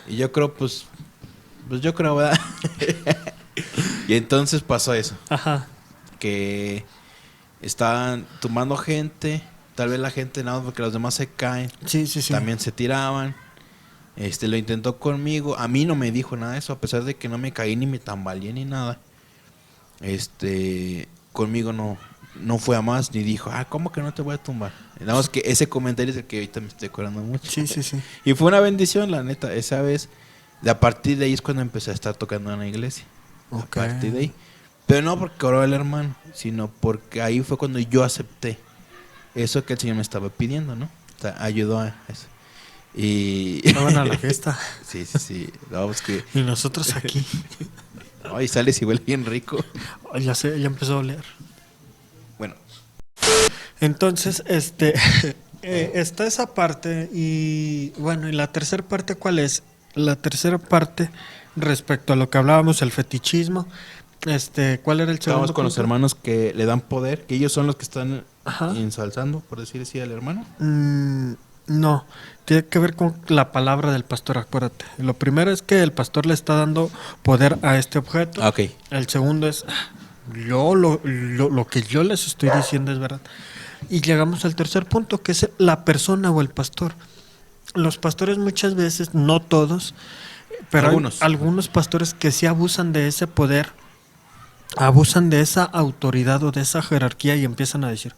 Speaker 1: Y yo creo, pues yo creo, ¿verdad? Y entonces pasó eso.
Speaker 2: Ajá.
Speaker 1: Que estaban tumbando gente, tal vez la gente nada más porque los demás se caen.
Speaker 2: Sí.
Speaker 1: También se tiraban. Lo intentó conmigo. A mí no me dijo nada de eso, a pesar de que no me caí ni me tambaleé ni nada. Conmigo no fue a más ni dijo, ¿cómo que no te voy a tumbar? Nada más que ese comentario es el que ahorita me estoy acordando mucho.
Speaker 2: Sí.
Speaker 1: Y fue una bendición, la neta, esa vez. A partir de ahí es cuando empecé a estar tocando en la iglesia.
Speaker 2: Okay.
Speaker 1: A partir de ahí. Pero no porque oró el hermano, sino porque ahí fue cuando yo acepté eso que el Señor me estaba pidiendo, ¿no? O sea, ayudó a eso. Y...
Speaker 2: Estaban a la fiesta.
Speaker 1: Sí. No, pues que...
Speaker 2: Y nosotros aquí.
Speaker 1: Ay, sales y huele bien rico.
Speaker 2: Oh, ya sé, ya empezó a oler.
Speaker 1: Bueno.
Speaker 2: Entonces, está esa parte y bueno, ¿y la tercera parte cuál es? La tercera parte respecto a lo que hablábamos, el fetichismo, ¿cuál era el segundo
Speaker 1: Estamos con los
Speaker 2: punto?
Speaker 1: hermanos que le dan poder, que ellos son los que están
Speaker 2: Ajá.
Speaker 1: ensalzando, por decir así, al hermano.
Speaker 2: No, tiene que ver con la palabra del pastor, acuérdate. Lo primero es que el pastor le está dando poder a este objeto.
Speaker 1: Ah, ok.
Speaker 2: El segundo es, lo que yo les estoy diciendo es verdad. Y llegamos al tercer punto, que es la persona o el pastor. Los pastores muchas veces, no todos, pero hay algunos pastores que sí abusan de ese poder, abusan de esa autoridad o de esa jerarquía y empiezan a decir,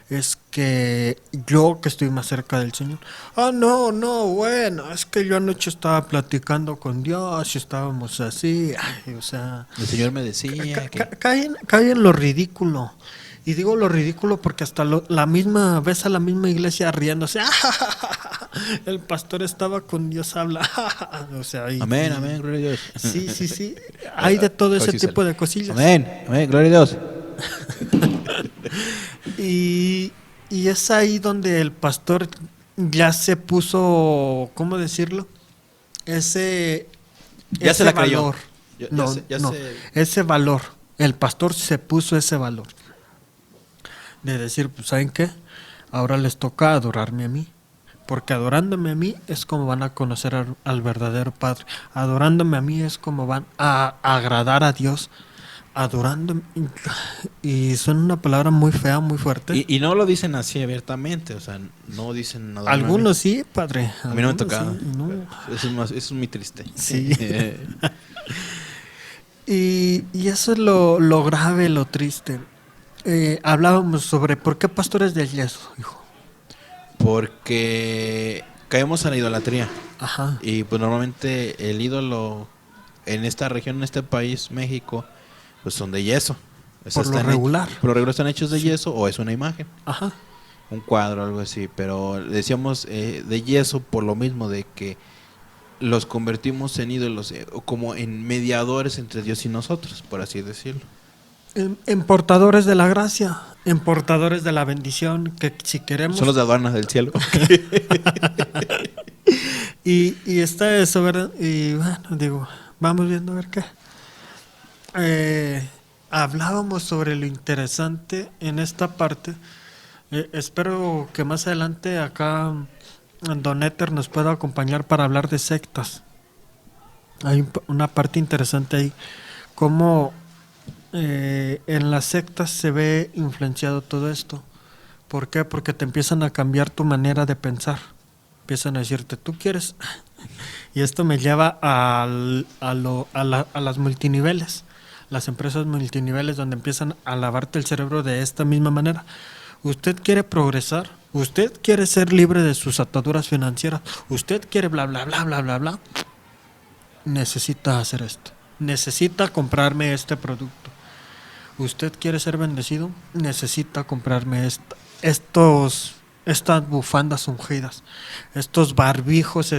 Speaker 2: es que yo que estoy más cerca del Señor. No, bueno, es que yo anoche estaba platicando con Dios y estábamos así, o sea...
Speaker 1: El Señor me decía que...
Speaker 2: Cae en lo ridículo. Y digo lo ridículo porque hasta ves a la misma iglesia riéndose. El pastor estaba con Dios, habla. O sea,
Speaker 1: Amén, gloria a Dios.
Speaker 2: Sí. Hay de todo ese tipo de cosillas.
Speaker 1: Amén, gloria a Dios.
Speaker 2: Y es ahí donde el pastor ya se puso, ¿cómo decirlo?
Speaker 1: Ya
Speaker 2: ese
Speaker 1: se la creyó.
Speaker 2: valor. Ese valor. El pastor se puso ese valor. De decir, pues, ¿saben qué? Ahora les toca adorarme a mí. Porque adorándome a mí es como van a conocer al verdadero Padre. Adorándome a mí es como van a agradar a Dios. Adorándome. Y suena una palabra muy fea, muy fuerte.
Speaker 1: Y no lo dicen así abiertamente, o sea, no dicen nada.
Speaker 2: Algunos sí, padre.
Speaker 1: A mí no me tocaba.
Speaker 2: Sí, no.
Speaker 1: Eso es muy triste.
Speaker 2: Sí. y eso es lo grave, lo triste. Hablábamos sobre por qué pastores del yeso, hijo.
Speaker 1: Porque caemos en la idolatría.
Speaker 2: Ajá.
Speaker 1: Y pues normalmente el ídolo en esta región, en este país, México, pues son de yeso.
Speaker 2: Por lo regular.
Speaker 1: Por lo regular están hechos de yeso o es una imagen.
Speaker 2: Ajá.
Speaker 1: Un cuadro, algo así. Pero decíamos de yeso por lo mismo de que los convertimos en ídolos, como en mediadores entre Dios y nosotros, por así decirlo.
Speaker 2: En portadores de la gracia, en portadores de la bendición, que si queremos...
Speaker 1: Son los de aduanas del cielo.
Speaker 2: y está eso, ¿verdad? Y bueno, digo, vamos viendo a ver qué. Hablábamos sobre lo interesante en esta parte. Espero que más adelante acá Don Éter nos pueda acompañar para hablar de sectas. Hay una parte interesante ahí, cómo en las sectas se ve influenciado todo esto. ¿Por qué? Porque te empiezan a cambiar tu manera de pensar. Empiezan a decirte, tú quieres... Y esto me lleva a las multiniveles, las empresas multiniveles donde empiezan a lavarte el cerebro de esta misma manera. Usted quiere progresar, usted quiere ser libre de sus ataduras financieras, usted quiere bla, bla, bla, bla, bla, bla. Necesita hacer esto, necesita comprarme este producto. Usted quiere ser bendecido, necesita comprarme estas bufandas ungidas, estos barbijos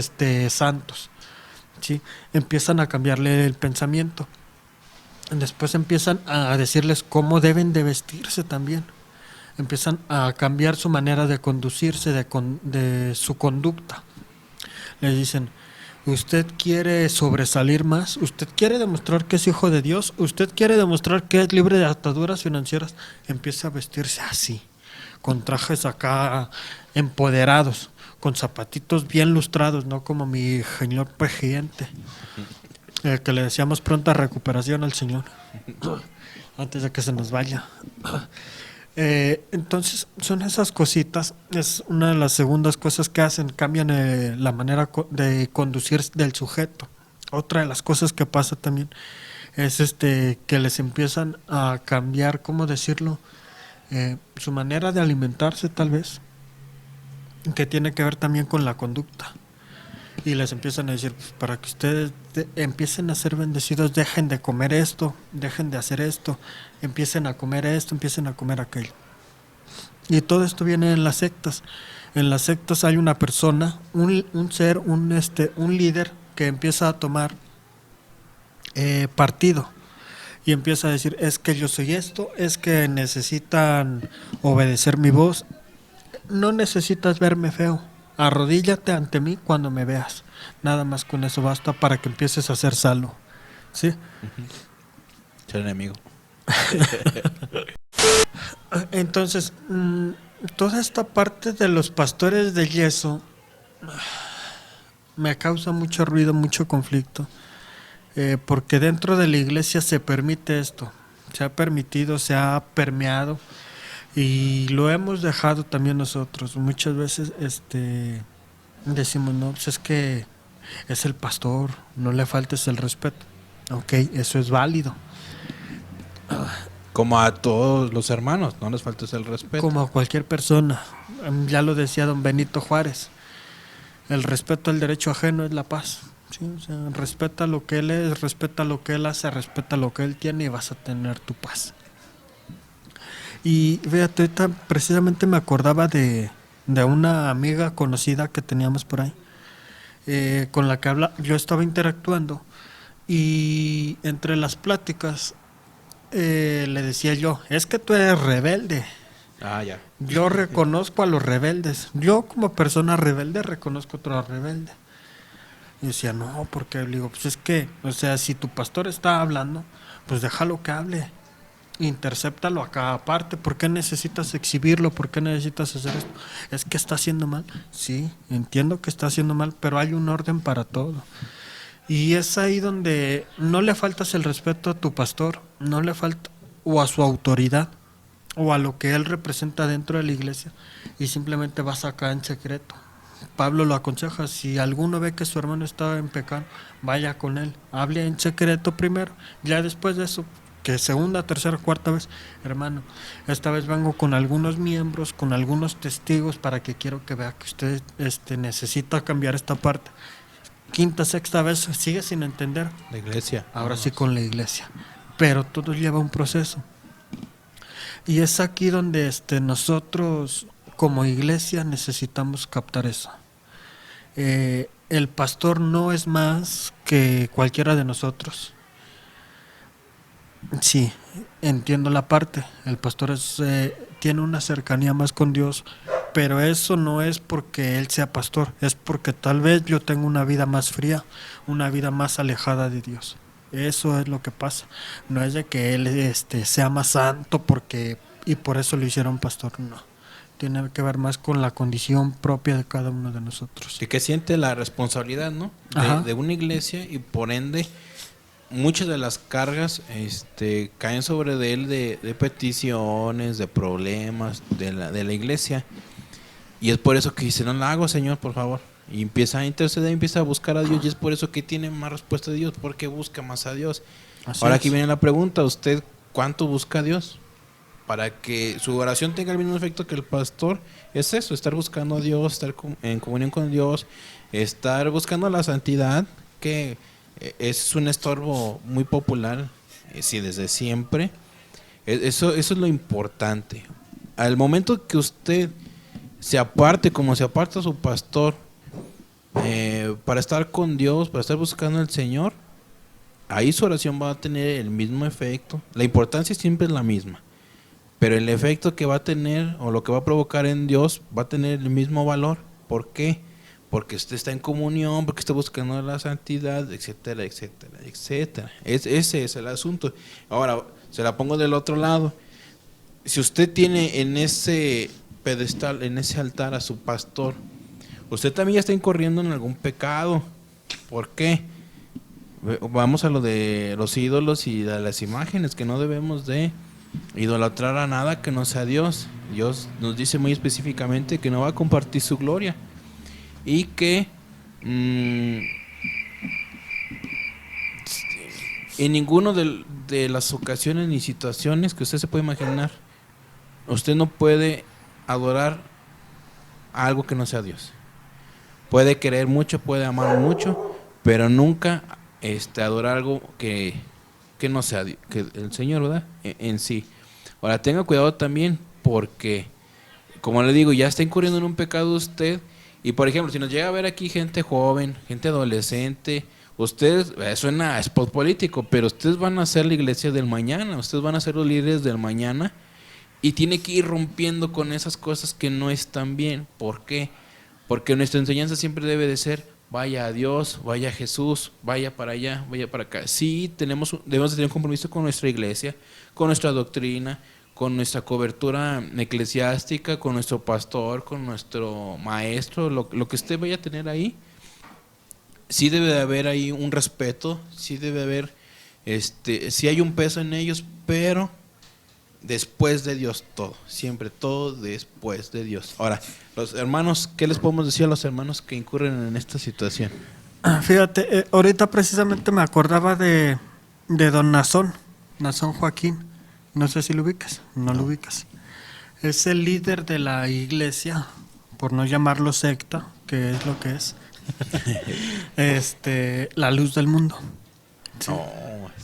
Speaker 2: santos, ¿sí? Empiezan a cambiarle el pensamiento. Después empiezan a decirles cómo deben de vestirse también. Empiezan a cambiar su manera de conducirse, de su conducta. Les dicen, ¿usted quiere sobresalir más? ¿Usted quiere demostrar que es hijo de Dios? ¿Usted quiere demostrar que es libre de ataduras financieras? Empieza a vestirse así, con trajes acá empoderados, con zapatitos bien lustrados, no como mi señor presidente, que le deseamos pronta recuperación al señor, antes de que se nos vaya. Entonces son esas cositas, es una de las segundas cosas que hacen, cambian la manera de conducir del sujeto. Otra de las cosas que pasa también es que les empiezan a cambiar, ¿cómo decirlo? Su manera de alimentarse tal vez, que tiene que ver también con la conducta. Y les empiezan a decir, pues, para que ustedes empiecen a ser bendecidos, dejen de comer esto, dejen de hacer esto, empiecen a comer esto, empiecen a comer aquello. Y todo esto viene en las sectas. En las sectas hay una persona, un ser, un líder que empieza a tomar partido y empieza a decir, es que yo soy esto, es que necesitan obedecer mi voz. No necesitas verme feo, arrodíllate ante mí cuando me veas. Nada más con eso basta para que empieces a ser salvo. ¿Sí?
Speaker 1: Ser enemigo.
Speaker 2: Entonces, toda esta parte de los pastores de yeso me causa mucho ruido, mucho conflicto, porque dentro de la iglesia se permite esto, se ha permitido, se ha permeado y lo hemos dejado también nosotros. Muchas veces decimos, no, pues es que es el pastor, no le faltes el respeto. Ok, eso es válido.
Speaker 1: Como a todos los hermanos, no les faltes el respeto.
Speaker 2: Como a cualquier persona. Ya lo decía don Benito Juárez, el respeto al derecho ajeno es la paz. ¿Sí? O sea, respeta lo que él es, respeta lo que él hace, respeta lo que él tiene y vas a tener tu paz. Y fíjate, ahorita precisamente me acordaba de una amiga conocida que teníamos por ahí, con la que yo estaba interactuando, y entre las pláticas le decía yo, es que tú eres rebelde.
Speaker 1: Ah, ya.
Speaker 2: Yo reconozco a los rebeldes. Yo como persona rebelde reconozco a otro rebelde. Y decía, no, porque le digo, pues es que, o sea, si tu pastor está hablando, pues déjalo que hable. Intercéptalo a cada parte. ¿Por qué necesitas exhibirlo? ¿Por qué necesitas hacer esto? Es que está haciendo mal. Sí, entiendo que está haciendo mal, pero hay un orden para todo. Y es ahí donde no le faltas el respeto a tu pastor, no le falta, o a su autoridad, o a lo que él representa dentro de la iglesia, y simplemente vas acá en secreto. Pablo lo aconseja, si alguno ve que su hermano está en pecado, vaya con él, hable en secreto primero, ya después de eso, que segunda, tercera, cuarta vez, hermano, esta vez vengo con algunos miembros, con algunos testigos para que quiero que vea que usted necesita cambiar esta parte. Quinta, sexta vez, sigue sin entender.
Speaker 1: La iglesia.
Speaker 2: Ahora sí con la iglesia. Pero todo lleva un proceso. Y es aquí donde nosotros como iglesia necesitamos captar eso. El pastor no es más que cualquiera de nosotros. Sí, entiendo la parte. El pastor tiene una cercanía más con Dios, pero eso no es porque él sea pastor, es porque tal vez yo tengo una vida más fría, una vida más alejada de Dios. Eso es lo que pasa. No es de que él sea más santo y por eso lo hicieron pastor, no. Tiene que ver más con la condición propia de cada uno de nosotros.
Speaker 1: Y que siente la responsabilidad, ¿no? De una iglesia, y por ende muchas de las cargas caen sobre de él de peticiones, de problemas de la iglesia. Y es por eso que dice, no la hago, Señor, por favor. Y empieza a interceder, empieza a buscar a Dios. Y es por eso que tiene más respuesta de Dios, porque busca más a Dios.
Speaker 2: Así
Speaker 1: Ahora
Speaker 2: es.
Speaker 1: aquí viene la pregunta, ¿usted cuánto busca a Dios? Para que su oración tenga el mismo efecto que el pastor, es eso, estar buscando a Dios, estar en comunión con Dios, estar buscando la santidad, que es un estorbo muy popular, sí, desde siempre. Eso es lo importante. Al momento que usted se aparte, como se aparta su pastor, para estar con Dios, para estar buscando al Señor, ahí su oración va a tener el mismo efecto. La importancia siempre es la misma, pero el efecto que va a tener o lo que va a provocar en Dios va a tener el mismo valor. ¿Por qué? Porque usted está en comunión, porque está buscando la santidad, etcétera, etcétera, etcétera. Ese es el asunto. Ahora, se la pongo del otro lado. Si usted tiene en ese pedestal, en ese altar a su pastor, usted también ya está incurriendo en algún pecado. ¿Por qué? Vamos a lo de los ídolos y de las imágenes, que no debemos de idolatrar a nada que no sea Dios. Dios nos dice muy específicamente que no va a compartir su gloria y que en ninguno de las ocasiones ni situaciones que usted se puede imaginar, usted no puede adorar a algo que no sea Dios. Puede querer mucho, puede amar mucho, pero nunca adorar algo que no sea que el Señor, ¿verdad? En sí. Ahora, tenga cuidado también, porque como le digo, ya está incurriendo en un pecado usted. Y por ejemplo, si nos llega a ver aquí gente joven, gente adolescente, ustedes, suena a spot político, pero ustedes van a ser la iglesia del mañana, ustedes van a ser los líderes del mañana y tiene que ir rompiendo con esas cosas que no están bien. ¿Por qué? Porque nuestra enseñanza siempre debe de ser, vaya a Dios, vaya a Jesús, vaya para allá, vaya para acá. Sí, debemos de tener un compromiso con nuestra iglesia, con nuestra doctrina, con nuestra cobertura eclesiástica, con nuestro pastor, con nuestro maestro, lo que usted vaya a tener ahí. Sí debe de haber ahí un respeto, sí debe haber, sí hay un peso en ellos, pero después de Dios todo, siempre todo después de Dios. Ahora, los hermanos, ¿qué les podemos decir a los hermanos que incurren en esta situación?
Speaker 2: Fíjate, ahorita precisamente me acordaba de don Nazón Joaquín, no sé si lo ubicas, no lo ubicas. Es el líder de la iglesia, por no llamarlo secta, que es lo que es. La luz del mundo. Sí.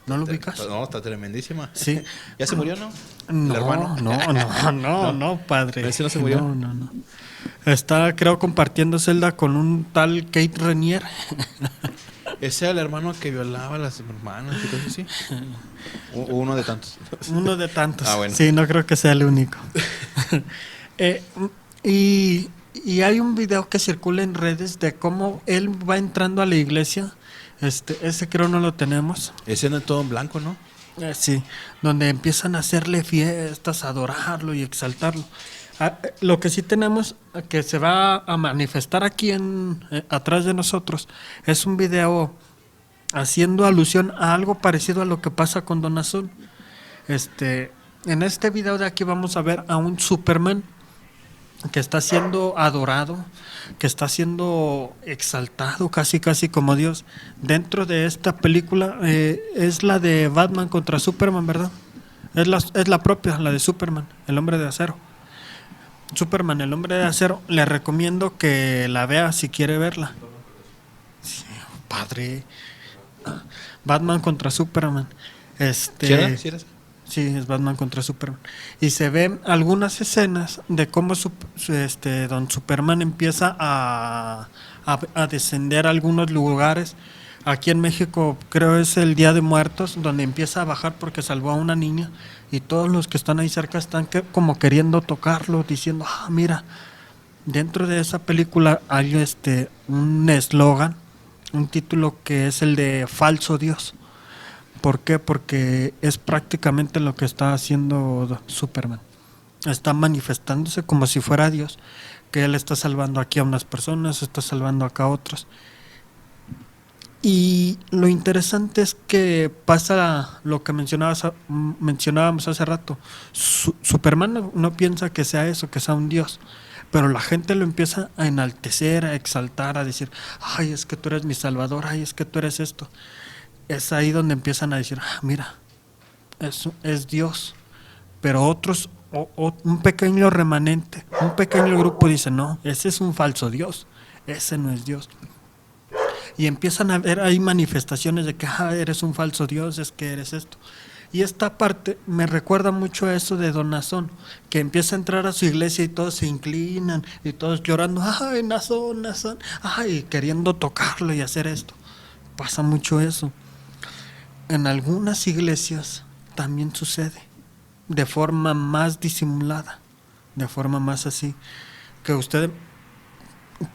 Speaker 2: ¿No lo ubicas?
Speaker 1: No, está tremendísima.
Speaker 2: Sí.
Speaker 1: ¿Ya se murió, no?
Speaker 2: No,
Speaker 1: ¿El hermano?
Speaker 2: no, padre.
Speaker 1: ¿Ese no se murió?
Speaker 2: No. Está, creo, compartiendo celda con un tal Kate Renier.
Speaker 1: ¿Ese era el hermano que violaba a las hermanas y cosas así? Uno de tantos.
Speaker 2: Uno de tantos.
Speaker 1: Ah, bueno.
Speaker 2: Sí, no creo que sea el único. Y hay un video que circula en redes de cómo él va entrando a la iglesia. Ese creo no lo tenemos.
Speaker 1: Ese no es todo en blanco, ¿no?
Speaker 2: Sí, donde empiezan a hacerle fiestas, a adorarlo y exaltarlo. Lo que sí tenemos, que se va a manifestar aquí atrás de nosotros, es un video haciendo alusión a algo parecido a lo que pasa con Don Azul. En este video de aquí vamos a ver a un Superman que está siendo adorado, que está siendo exaltado casi como Dios. Dentro de esta película es la de Batman contra Superman, ¿verdad? Es la propia, la de Superman, el hombre de acero. Superman, el hombre de acero, le recomiendo que la vea si quiere verla. Sí, padre. Batman contra Superman.
Speaker 1: ¿Sí era?
Speaker 2: Sí, es Batman contra Superman. Y se ven algunas escenas de cómo don Superman empieza a descender a algunos lugares. Aquí en México creo es el Día de Muertos, donde empieza a bajar porque salvó a una niña y todos los que están ahí cerca están como queriendo tocarlo, diciendo, mira, dentro de esa película hay un eslogan, un título que es el de Falso Dios. ¿Por qué? Porque es prácticamente lo que está haciendo Superman. Está manifestándose como si fuera Dios, que él está salvando aquí a unas personas, está salvando acá a otros. Y lo interesante es que pasa lo que mencionábamos hace rato. Superman no piensa que sea eso, que sea un Dios, pero la gente lo empieza a enaltecer, a exaltar, a decir, ay, es que tú eres mi salvador, ay, es que tú eres esto. Es ahí donde empiezan a decir, mira, eso es Dios. Pero otros, un pequeño remanente, un pequeño grupo dice, no, ese es un falso Dios, ese no es Dios. Y empiezan a ver ahí manifestaciones de que eres un falso Dios, es que eres esto. Y esta parte me recuerda mucho a eso de Don Nazón, que empieza a entrar a su iglesia y todos se inclinan y todos llorando, ay, Nazón, ay, queriendo tocarlo y hacer esto. Pasa mucho eso. En algunas iglesias también sucede, de forma más disimulada, de forma más así,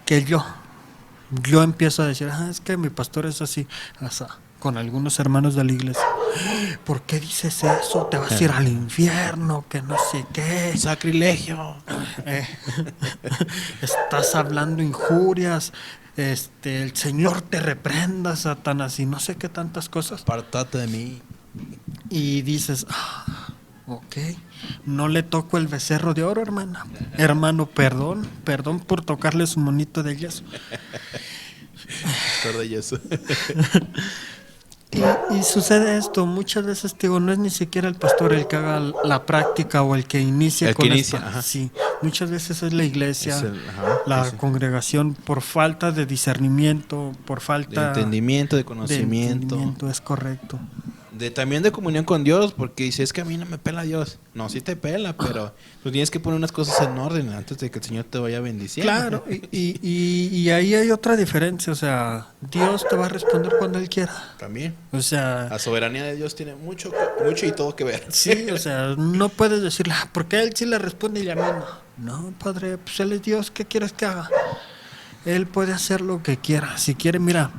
Speaker 2: que yo empiezo a decir, es que mi pastor es así, con algunos hermanos de la iglesia. ¿Por qué dices eso? Te vas a ir al infierno, que no sé qué.
Speaker 1: Sacrilegio.
Speaker 2: Estás hablando injurias. El Señor te reprenda, Satanás, y no sé qué tantas cosas.
Speaker 1: Apartate de mí.
Speaker 2: Y dices, ok, no le toco el becerro de oro, hermana. Hermano, perdón por tocarle su monito de yeso.
Speaker 1: De yeso.
Speaker 2: Y sucede esto, muchas veces digo, no es ni siquiera el pastor el que haga la práctica o el que inicia con esto. Sí, muchas veces es la iglesia, la congregación, por falta de discernimiento, por falta
Speaker 1: de entendimiento, de conocimiento.
Speaker 2: Es correcto.
Speaker 1: también de comunión con Dios, porque dice, es que a mí no me pela Dios. No, sí te pela, pero tú tienes que poner unas cosas en orden antes de que el Señor te vaya bendiciendo.
Speaker 2: Claro, y ahí hay otra diferencia, o sea, Dios te va a responder cuando Él quiera.
Speaker 1: También.
Speaker 2: O sea,
Speaker 1: La soberanía de Dios tiene mucho y todo que ver.
Speaker 2: sí, o sea, no puedes decirle, porque Él sí le responde y a mí no. No, Padre, pues Él es Dios, ¿qué quieres que haga? Él puede hacer lo que quiera. Si quiere, mira,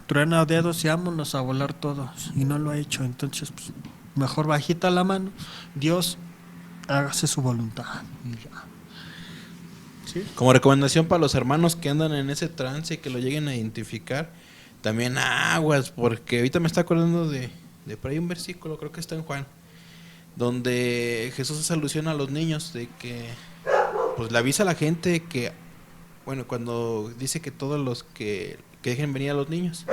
Speaker 2: truena dedos y vámonos a volar todos. Y no lo ha hecho, entonces, pues, mejor bajita la mano. Dios, hágase su voluntad. Y ya. ¿Sí?
Speaker 1: Como recomendación para los hermanos que andan en ese trance y que lo lleguen a identificar, también aguas, porque ahorita me está acordando de por ahí un versículo, creo que está en Juan, donde Jesús hace alusión a los niños, de que pues le avisa a la gente que, bueno, cuando dice que todos los que dejen venir a los niños,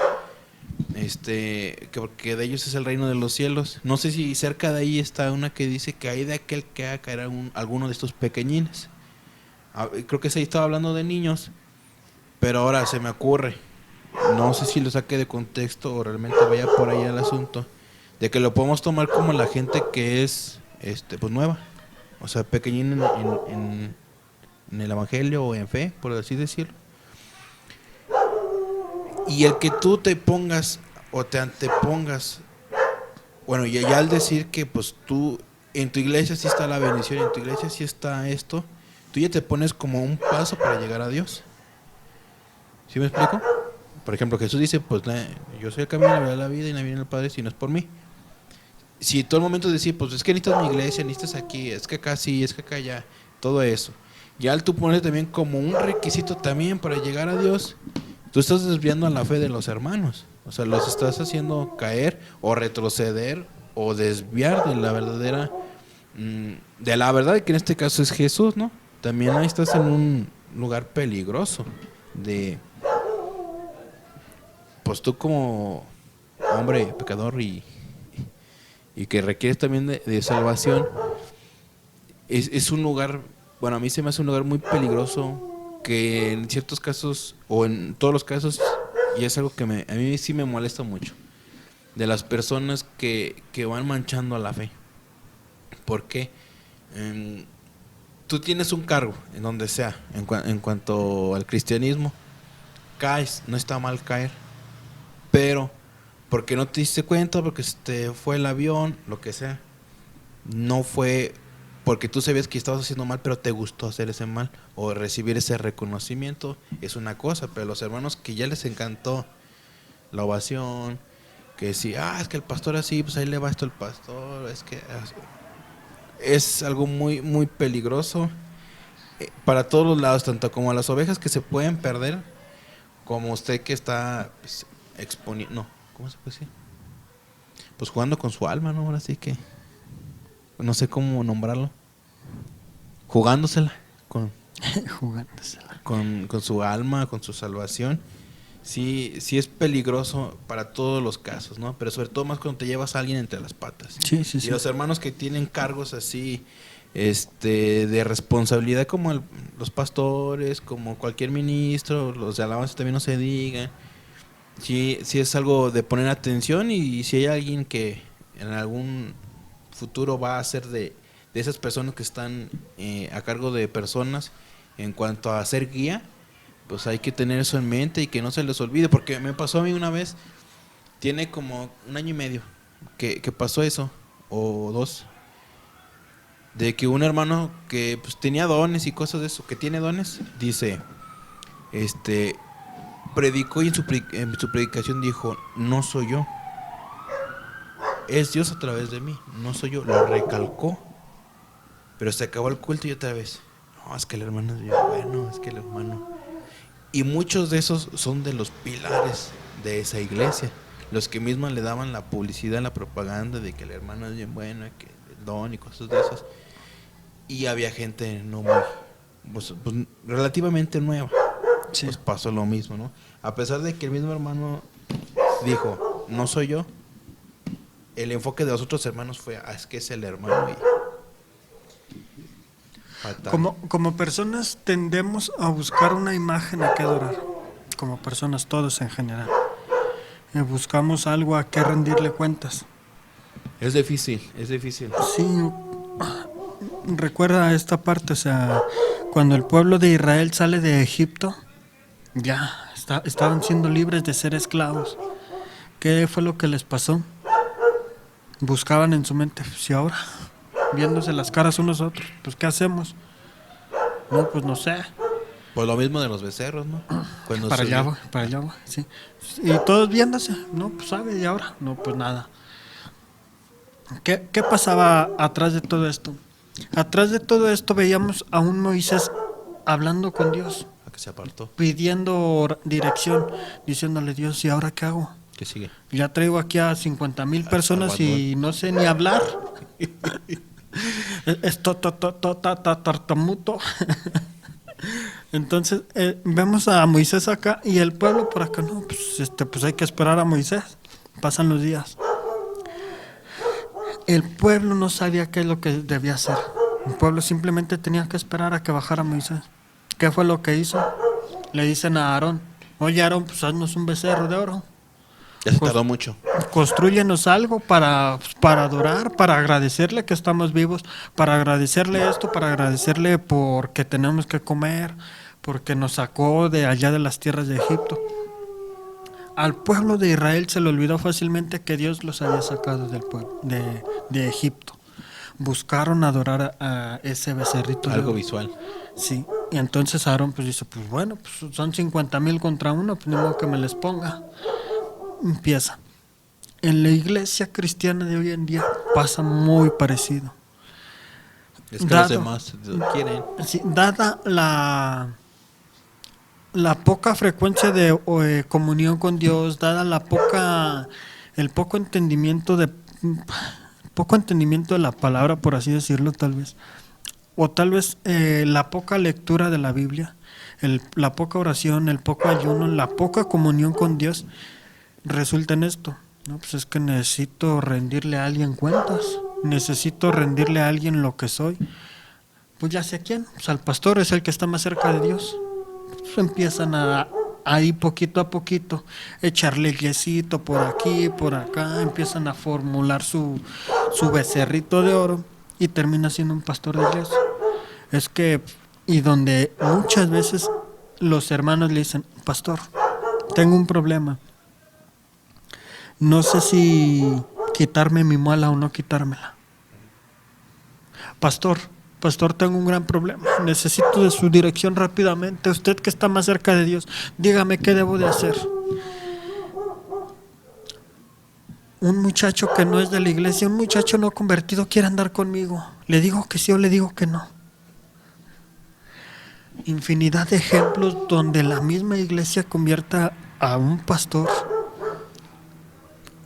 Speaker 1: que porque de ellos es el reino de los cielos. No sé si cerca de ahí está una que dice que hay de aquel que haga caer a alguno de estos pequeñines. Creo que ahí estaba hablando de niños, pero ahora se me ocurre, no sé si lo saque de contexto o realmente vaya por ahí el asunto, de que lo podemos tomar como la gente que es pues nueva, o sea, pequeñín en el evangelio o en fe, por así decirlo. Y el que tú te pongas o te antepongas, bueno, y ya al decir que pues tú en tu iglesia sí está la bendición, en tu iglesia sí está esto, tú ya te pones como un paso para llegar a Dios. ¿Sí me explico? Por ejemplo, Jesús dice, pues yo soy el camino, la verdad, la vida, y no viene el Padre si no es por mí. Si todo el momento decir, pues es que necesitas mi iglesia, necesitas aquí, es que acá sí, es que acá allá, todo eso. Ya al tú pones también como un requisito también para llegar a Dios, tú estás desviando a la fe de los hermanos. O sea, los estás haciendo caer o retroceder o desviar de la verdadera, de la verdad que en este caso es Jesús, ¿no? También ahí estás en un lugar peligroso de, pues tú como hombre pecador y que requieres también de salvación, es un lugar, bueno, a mí se me hace un lugar muy peligroso que en ciertos casos, o en todos los casos, y es algo que a mí sí me molesta mucho, de las personas que van manchando a la fe. ¿Por qué? Tú tienes un cargo, en donde sea, en cuanto al cristianismo, caes, no está mal caer, pero porque no te diste cuenta, porque fue el avión, lo que sea, no fue porque tú sabías que estabas haciendo mal, pero te gustó hacer ese mal o recibir ese reconocimiento, es una cosa. Pero los hermanos que ya les encantó la ovación, que si, es que el pastor así, pues ahí le va esto el pastor, es que es algo muy, muy peligroso para todos los lados, tanto como a las ovejas que se pueden perder, como usted que está pues, exponiendo, no, ¿cómo se puede decir? Pues jugando con su alma, ¿no? Ahora sí que no sé cómo nombrarlo. Jugándosela
Speaker 2: Jugándosela.
Speaker 1: Con su alma, con su salvación. Sí es peligroso para todos los casos, ¿no? Pero sobre todo más cuando te llevas a alguien entre las patas.
Speaker 2: Sí.
Speaker 1: Y los hermanos que tienen cargos así, de responsabilidad, como los pastores, como cualquier ministro, los de alabanza también no se diga. Sí es algo de poner atención, y si hay alguien que en algún futuro va a ser de esas personas que están a cargo de personas en cuanto a ser guía, pues hay que tener eso en mente y que no se les olvide, porque me pasó a mí una vez, tiene como 1 año y medio que pasó eso, o 2, de que un hermano que pues tenía dones y cosas de eso, que tiene dones, dice, predicó y en su predicación dijo, no soy yo, es Dios a través de mí, no soy yo, lo recalcó. Pero se acabó el culto y otra vez, no, es que el hermano es bien bueno, es que el hermano. Y muchos de esos son de los pilares de esa iglesia, los que mismos le daban la publicidad, la propaganda de que el hermano es bien bueno, que el don y cosas de esas. Y había gente no muy, pues, relativamente nueva, sí. Pues pasó lo mismo, ¿no? A pesar de que el mismo hermano dijo, no soy yo, el enfoque de los otros hermanos fue, es que es el hermano.
Speaker 2: Como personas tendemos a buscar una imagen a que adorar, como personas, todos en general. Buscamos algo a que rendirle cuentas.
Speaker 1: Es difícil, es difícil.
Speaker 2: Sí, recuerda esta parte, o sea, cuando el pueblo de Israel sale de Egipto, ya estaban siendo libres de ser esclavos. ¿Qué fue lo que les pasó? Buscaban en su mente, si ahora, viéndose las caras unos a otros, pues ¿qué hacemos? No, pues no sé.
Speaker 1: Pues lo mismo de los becerros, ¿no? Cuando
Speaker 2: Para allá voy, sí. Y todos viéndose, no, pues sabe, ¿y ahora? No, pues nada. ¿Qué pasaba atrás de todo esto? Atrás de todo esto veíamos a un Moisés hablando con Dios,
Speaker 1: A que se apartó.
Speaker 2: pidiendo dirección, diciéndole, Dios, ¿y ahora qué hago?
Speaker 1: ¿Qué sigue?
Speaker 2: Ya traigo aquí a 50,000 personas y no sé ni hablar. Esto tartamudo. Entonces vemos a Moisés acá y el pueblo por acá. No, pues hay que esperar a Moisés. Pasan los días. El pueblo no sabía qué es lo que debía hacer. El pueblo simplemente tenía que esperar a que bajara Moisés. ¿Qué fue lo que hizo? Le dicen a Aarón, oye Aarón, pues haznos un becerro de oro.
Speaker 1: Ya se tardó mucho.
Speaker 2: Constrúyenos algo para adorar, para agradecerle que estamos vivos, para agradecerle esto, para agradecerle porque tenemos que comer, porque nos sacó de allá de las tierras de Egipto. Al pueblo de Israel se le olvidó fácilmente que Dios los había sacado del pueblo, de Egipto. Buscaron adorar a ese becerrito.
Speaker 1: Algo visual.
Speaker 2: Sí, y entonces Aarón pues dice, pues bueno, pues son 50,000 contra uno, pues ni modo que me les ponga. Empieza. En la iglesia cristiana de hoy en día pasa muy parecido.
Speaker 1: Es que los demás quieren.
Speaker 2: Sí, dada la poca frecuencia de comunión con Dios, dada el poco entendimiento de la palabra, por así decirlo, tal vez, o tal vez la poca lectura de la Biblia, la poca oración, el poco ayuno, la poca comunión con Dios, resulta en esto. No, pues es que necesito rendirle a alguien cuentas, necesito rendirle a alguien lo que soy. Pues ya sé a quién, pues al pastor, es el que está más cerca de Dios. Pues empiezan ahí poquito a poquito, echarle yesito por aquí, por acá, empiezan a formular su becerrito de oro y termina siendo un pastor de iglesia. Es que, y donde muchas veces los hermanos le dicen, pastor, tengo un problema. No sé si quitarme mi muela o no quitármela. Pastor, tengo un gran problema. Necesito de su dirección rápidamente. Usted que está más cerca de Dios, dígame qué debo de hacer. Un muchacho que no es de la iglesia, un muchacho no convertido quiere andar conmigo. ¿Le digo que sí o le digo que no? Infinidad de ejemplos donde la misma iglesia convierta a un pastor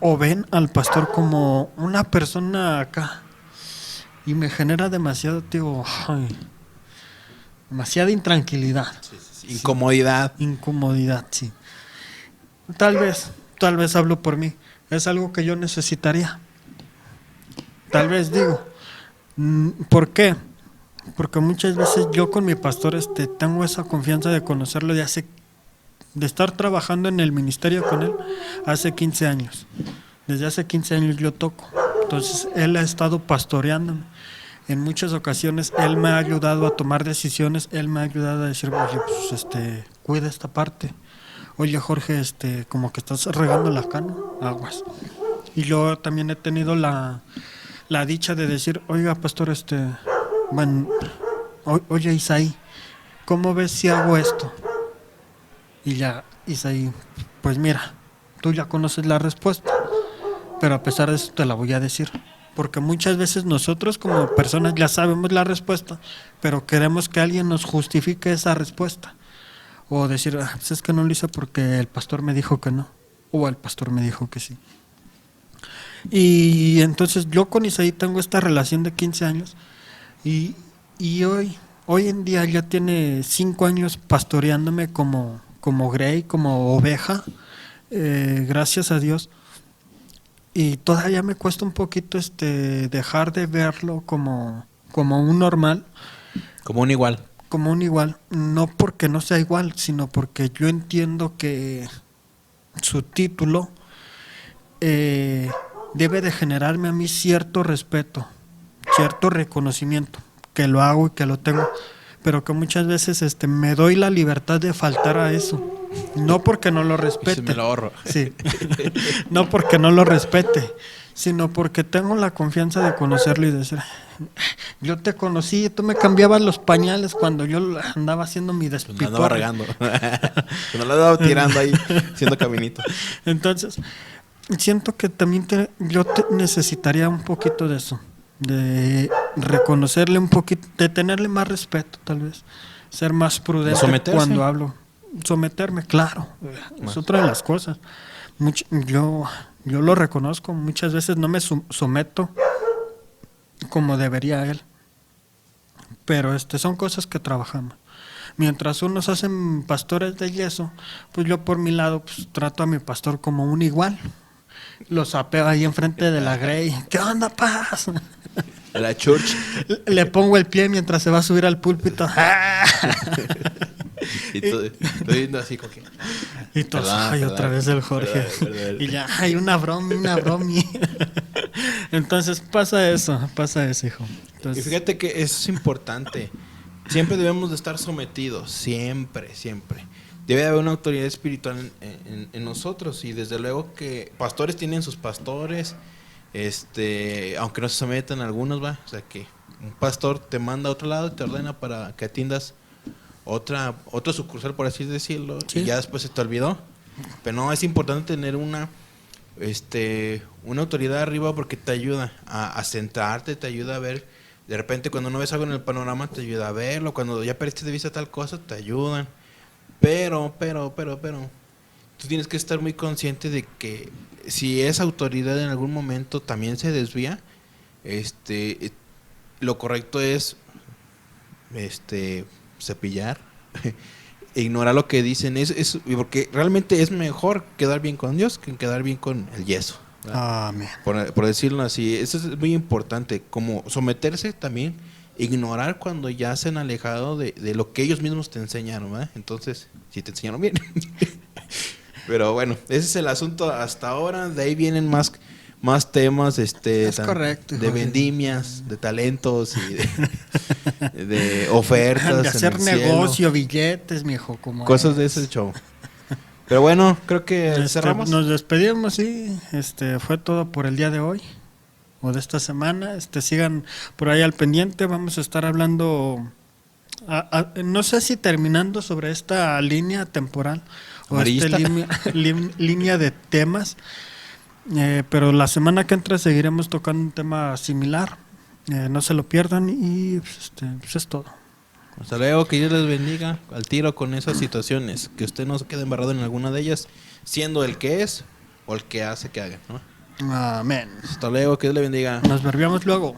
Speaker 2: o ven al pastor como una persona acá y me genera demasiado, demasiada intranquilidad.
Speaker 1: Sí. Incomodidad.
Speaker 2: Incomodidad, sí. Tal vez hablo por mí. Es algo que yo necesitaría. Tal vez digo. ¿Por qué? Porque muchas veces yo con mi pastor tengo esa confianza de conocerlo de estar trabajando en el ministerio con él hace 15 años. Desde hace 15 años yo toco. Entonces él ha estado pastoreándome. En muchas ocasiones él me ha ayudado a tomar decisiones, él me ha ayudado a decir, oye, pues cuida esta parte. Oye, Jorge, como que estás regando la cana, aguas. Y yo también he tenido la dicha de decir, oiga, pastor, bueno, oye, Isaí, ¿cómo ves si hago esto? Y ya, Isaí, pues mira, tú ya conoces la respuesta, pero a pesar de eso te la voy a decir. Porque muchas veces nosotros como personas ya sabemos la respuesta, pero queremos que alguien nos justifique esa respuesta. O decir, pues es que no lo hice porque el pastor me dijo que no, o el pastor me dijo que sí. Y entonces yo con Isaí tengo esta relación de 15 años y hoy en día ya tiene 5 años pastoreándome como Grey, como oveja, gracias a Dios. Y todavía me cuesta un poquito dejar de verlo como un normal.
Speaker 1: Como un igual.
Speaker 2: Como un igual. No porque no sea igual, sino porque yo entiendo que su título debe de generarme a mí cierto respeto, cierto reconocimiento, que lo hago y que lo tengo, pero que muchas veces me doy la libertad de faltar a eso. No porque no lo
Speaker 1: Y se
Speaker 2: respete.
Speaker 1: me lo ahorro.
Speaker 2: Sí. No porque no lo respete, sino porque tengo la confianza de conocerlo y decir, yo te conocí, tú me cambiabas los pañales cuando yo andaba haciendo mi
Speaker 1: Pues me
Speaker 2: despiporre.
Speaker 1: andaba regando. Pues lo andaba tirando ahí, haciendo caminito.
Speaker 2: Entonces, siento que también necesitaría un poquito de eso, de reconocerle un poquito, de tenerle más respeto tal vez, ser más prudente
Speaker 1: someterse.
Speaker 2: cuando hablo. Someterme, claro, es otra de las cosas. Yo lo reconozco, muchas veces no me someto como debería él, pero son cosas que trabajamos. Mientras unos hacen pastores de yeso, pues yo por mi lado pues trato a mi pastor como un igual. Lo sapeo ahí enfrente de la Grey. ¿Qué onda, paz?
Speaker 1: La church.
Speaker 2: Le pongo el pie mientras se va a subir al púlpito.
Speaker 1: Y estoy viendo así como que...
Speaker 2: Y todos,
Speaker 1: Perdón,
Speaker 2: ay,
Speaker 1: perdón,
Speaker 2: otra vez el Jorge.
Speaker 1: perdón.
Speaker 2: Y ya, hay una bromi. Entonces pasa eso, hijo.
Speaker 1: Y
Speaker 2: Entonces,
Speaker 1: fíjate que eso es importante. Siempre debemos de estar sometidos, siempre. Debe de haber una autoridad espiritual en nosotros, y desde luego que pastores tienen sus pastores, aunque no se sometan algunos, va, o sea que un pastor te manda a otro lado y te ordena para que atiendas otro sucursal, por así decirlo,
Speaker 2: Sí.
Speaker 1: y ya después se te olvidó. Pero no, es importante tener una autoridad arriba, porque te ayuda a centrarte, te ayuda a ver. De repente cuando no ves algo en el panorama te ayuda a verlo, cuando ya perdiste de vista tal cosa te ayudan. Pero tú tienes que estar muy consciente de que si esa autoridad en algún momento también se desvía, lo correcto es cepillar, ignorar lo que dicen, porque realmente es mejor quedar bien con Dios que quedar bien con el yeso, ¿verdad?
Speaker 2: amén.
Speaker 1: Por decirlo así, eso es muy importante, como someterse también, ignorar cuando ya se han alejado de lo que ellos mismos te enseñaron, ¿verdad? Entonces, si te enseñaron bien. Pero bueno, ese es el asunto hasta ahora. De ahí vienen más temas
Speaker 2: Es correcto,
Speaker 1: de
Speaker 2: Jorge.
Speaker 1: vendimias, de talentos y de ofertas
Speaker 2: De hacer
Speaker 1: en el cielo,
Speaker 2: negocio, billetes, mijo, como
Speaker 1: cosas de ese show. Pero bueno, creo que cerramos.
Speaker 2: Nos despedimos, sí. Fue todo por el día de hoy o de esta semana. Sigan por ahí al pendiente. Vamos a estar hablando, no sé si terminando sobre esta línea temporal o esta
Speaker 1: Amarillista.
Speaker 2: línea de temas, pero la semana que entra seguiremos tocando un tema similar. No se lo pierdan y pues es todo.
Speaker 1: Hasta luego, que Dios les bendiga al tiro con esas situaciones, que usted no se quede embarrado en alguna de ellas, siendo el que es o el que hace que haga, ¿no?
Speaker 2: Amén.
Speaker 1: Hasta luego, que Dios le bendiga.
Speaker 2: Nos verbiamos luego.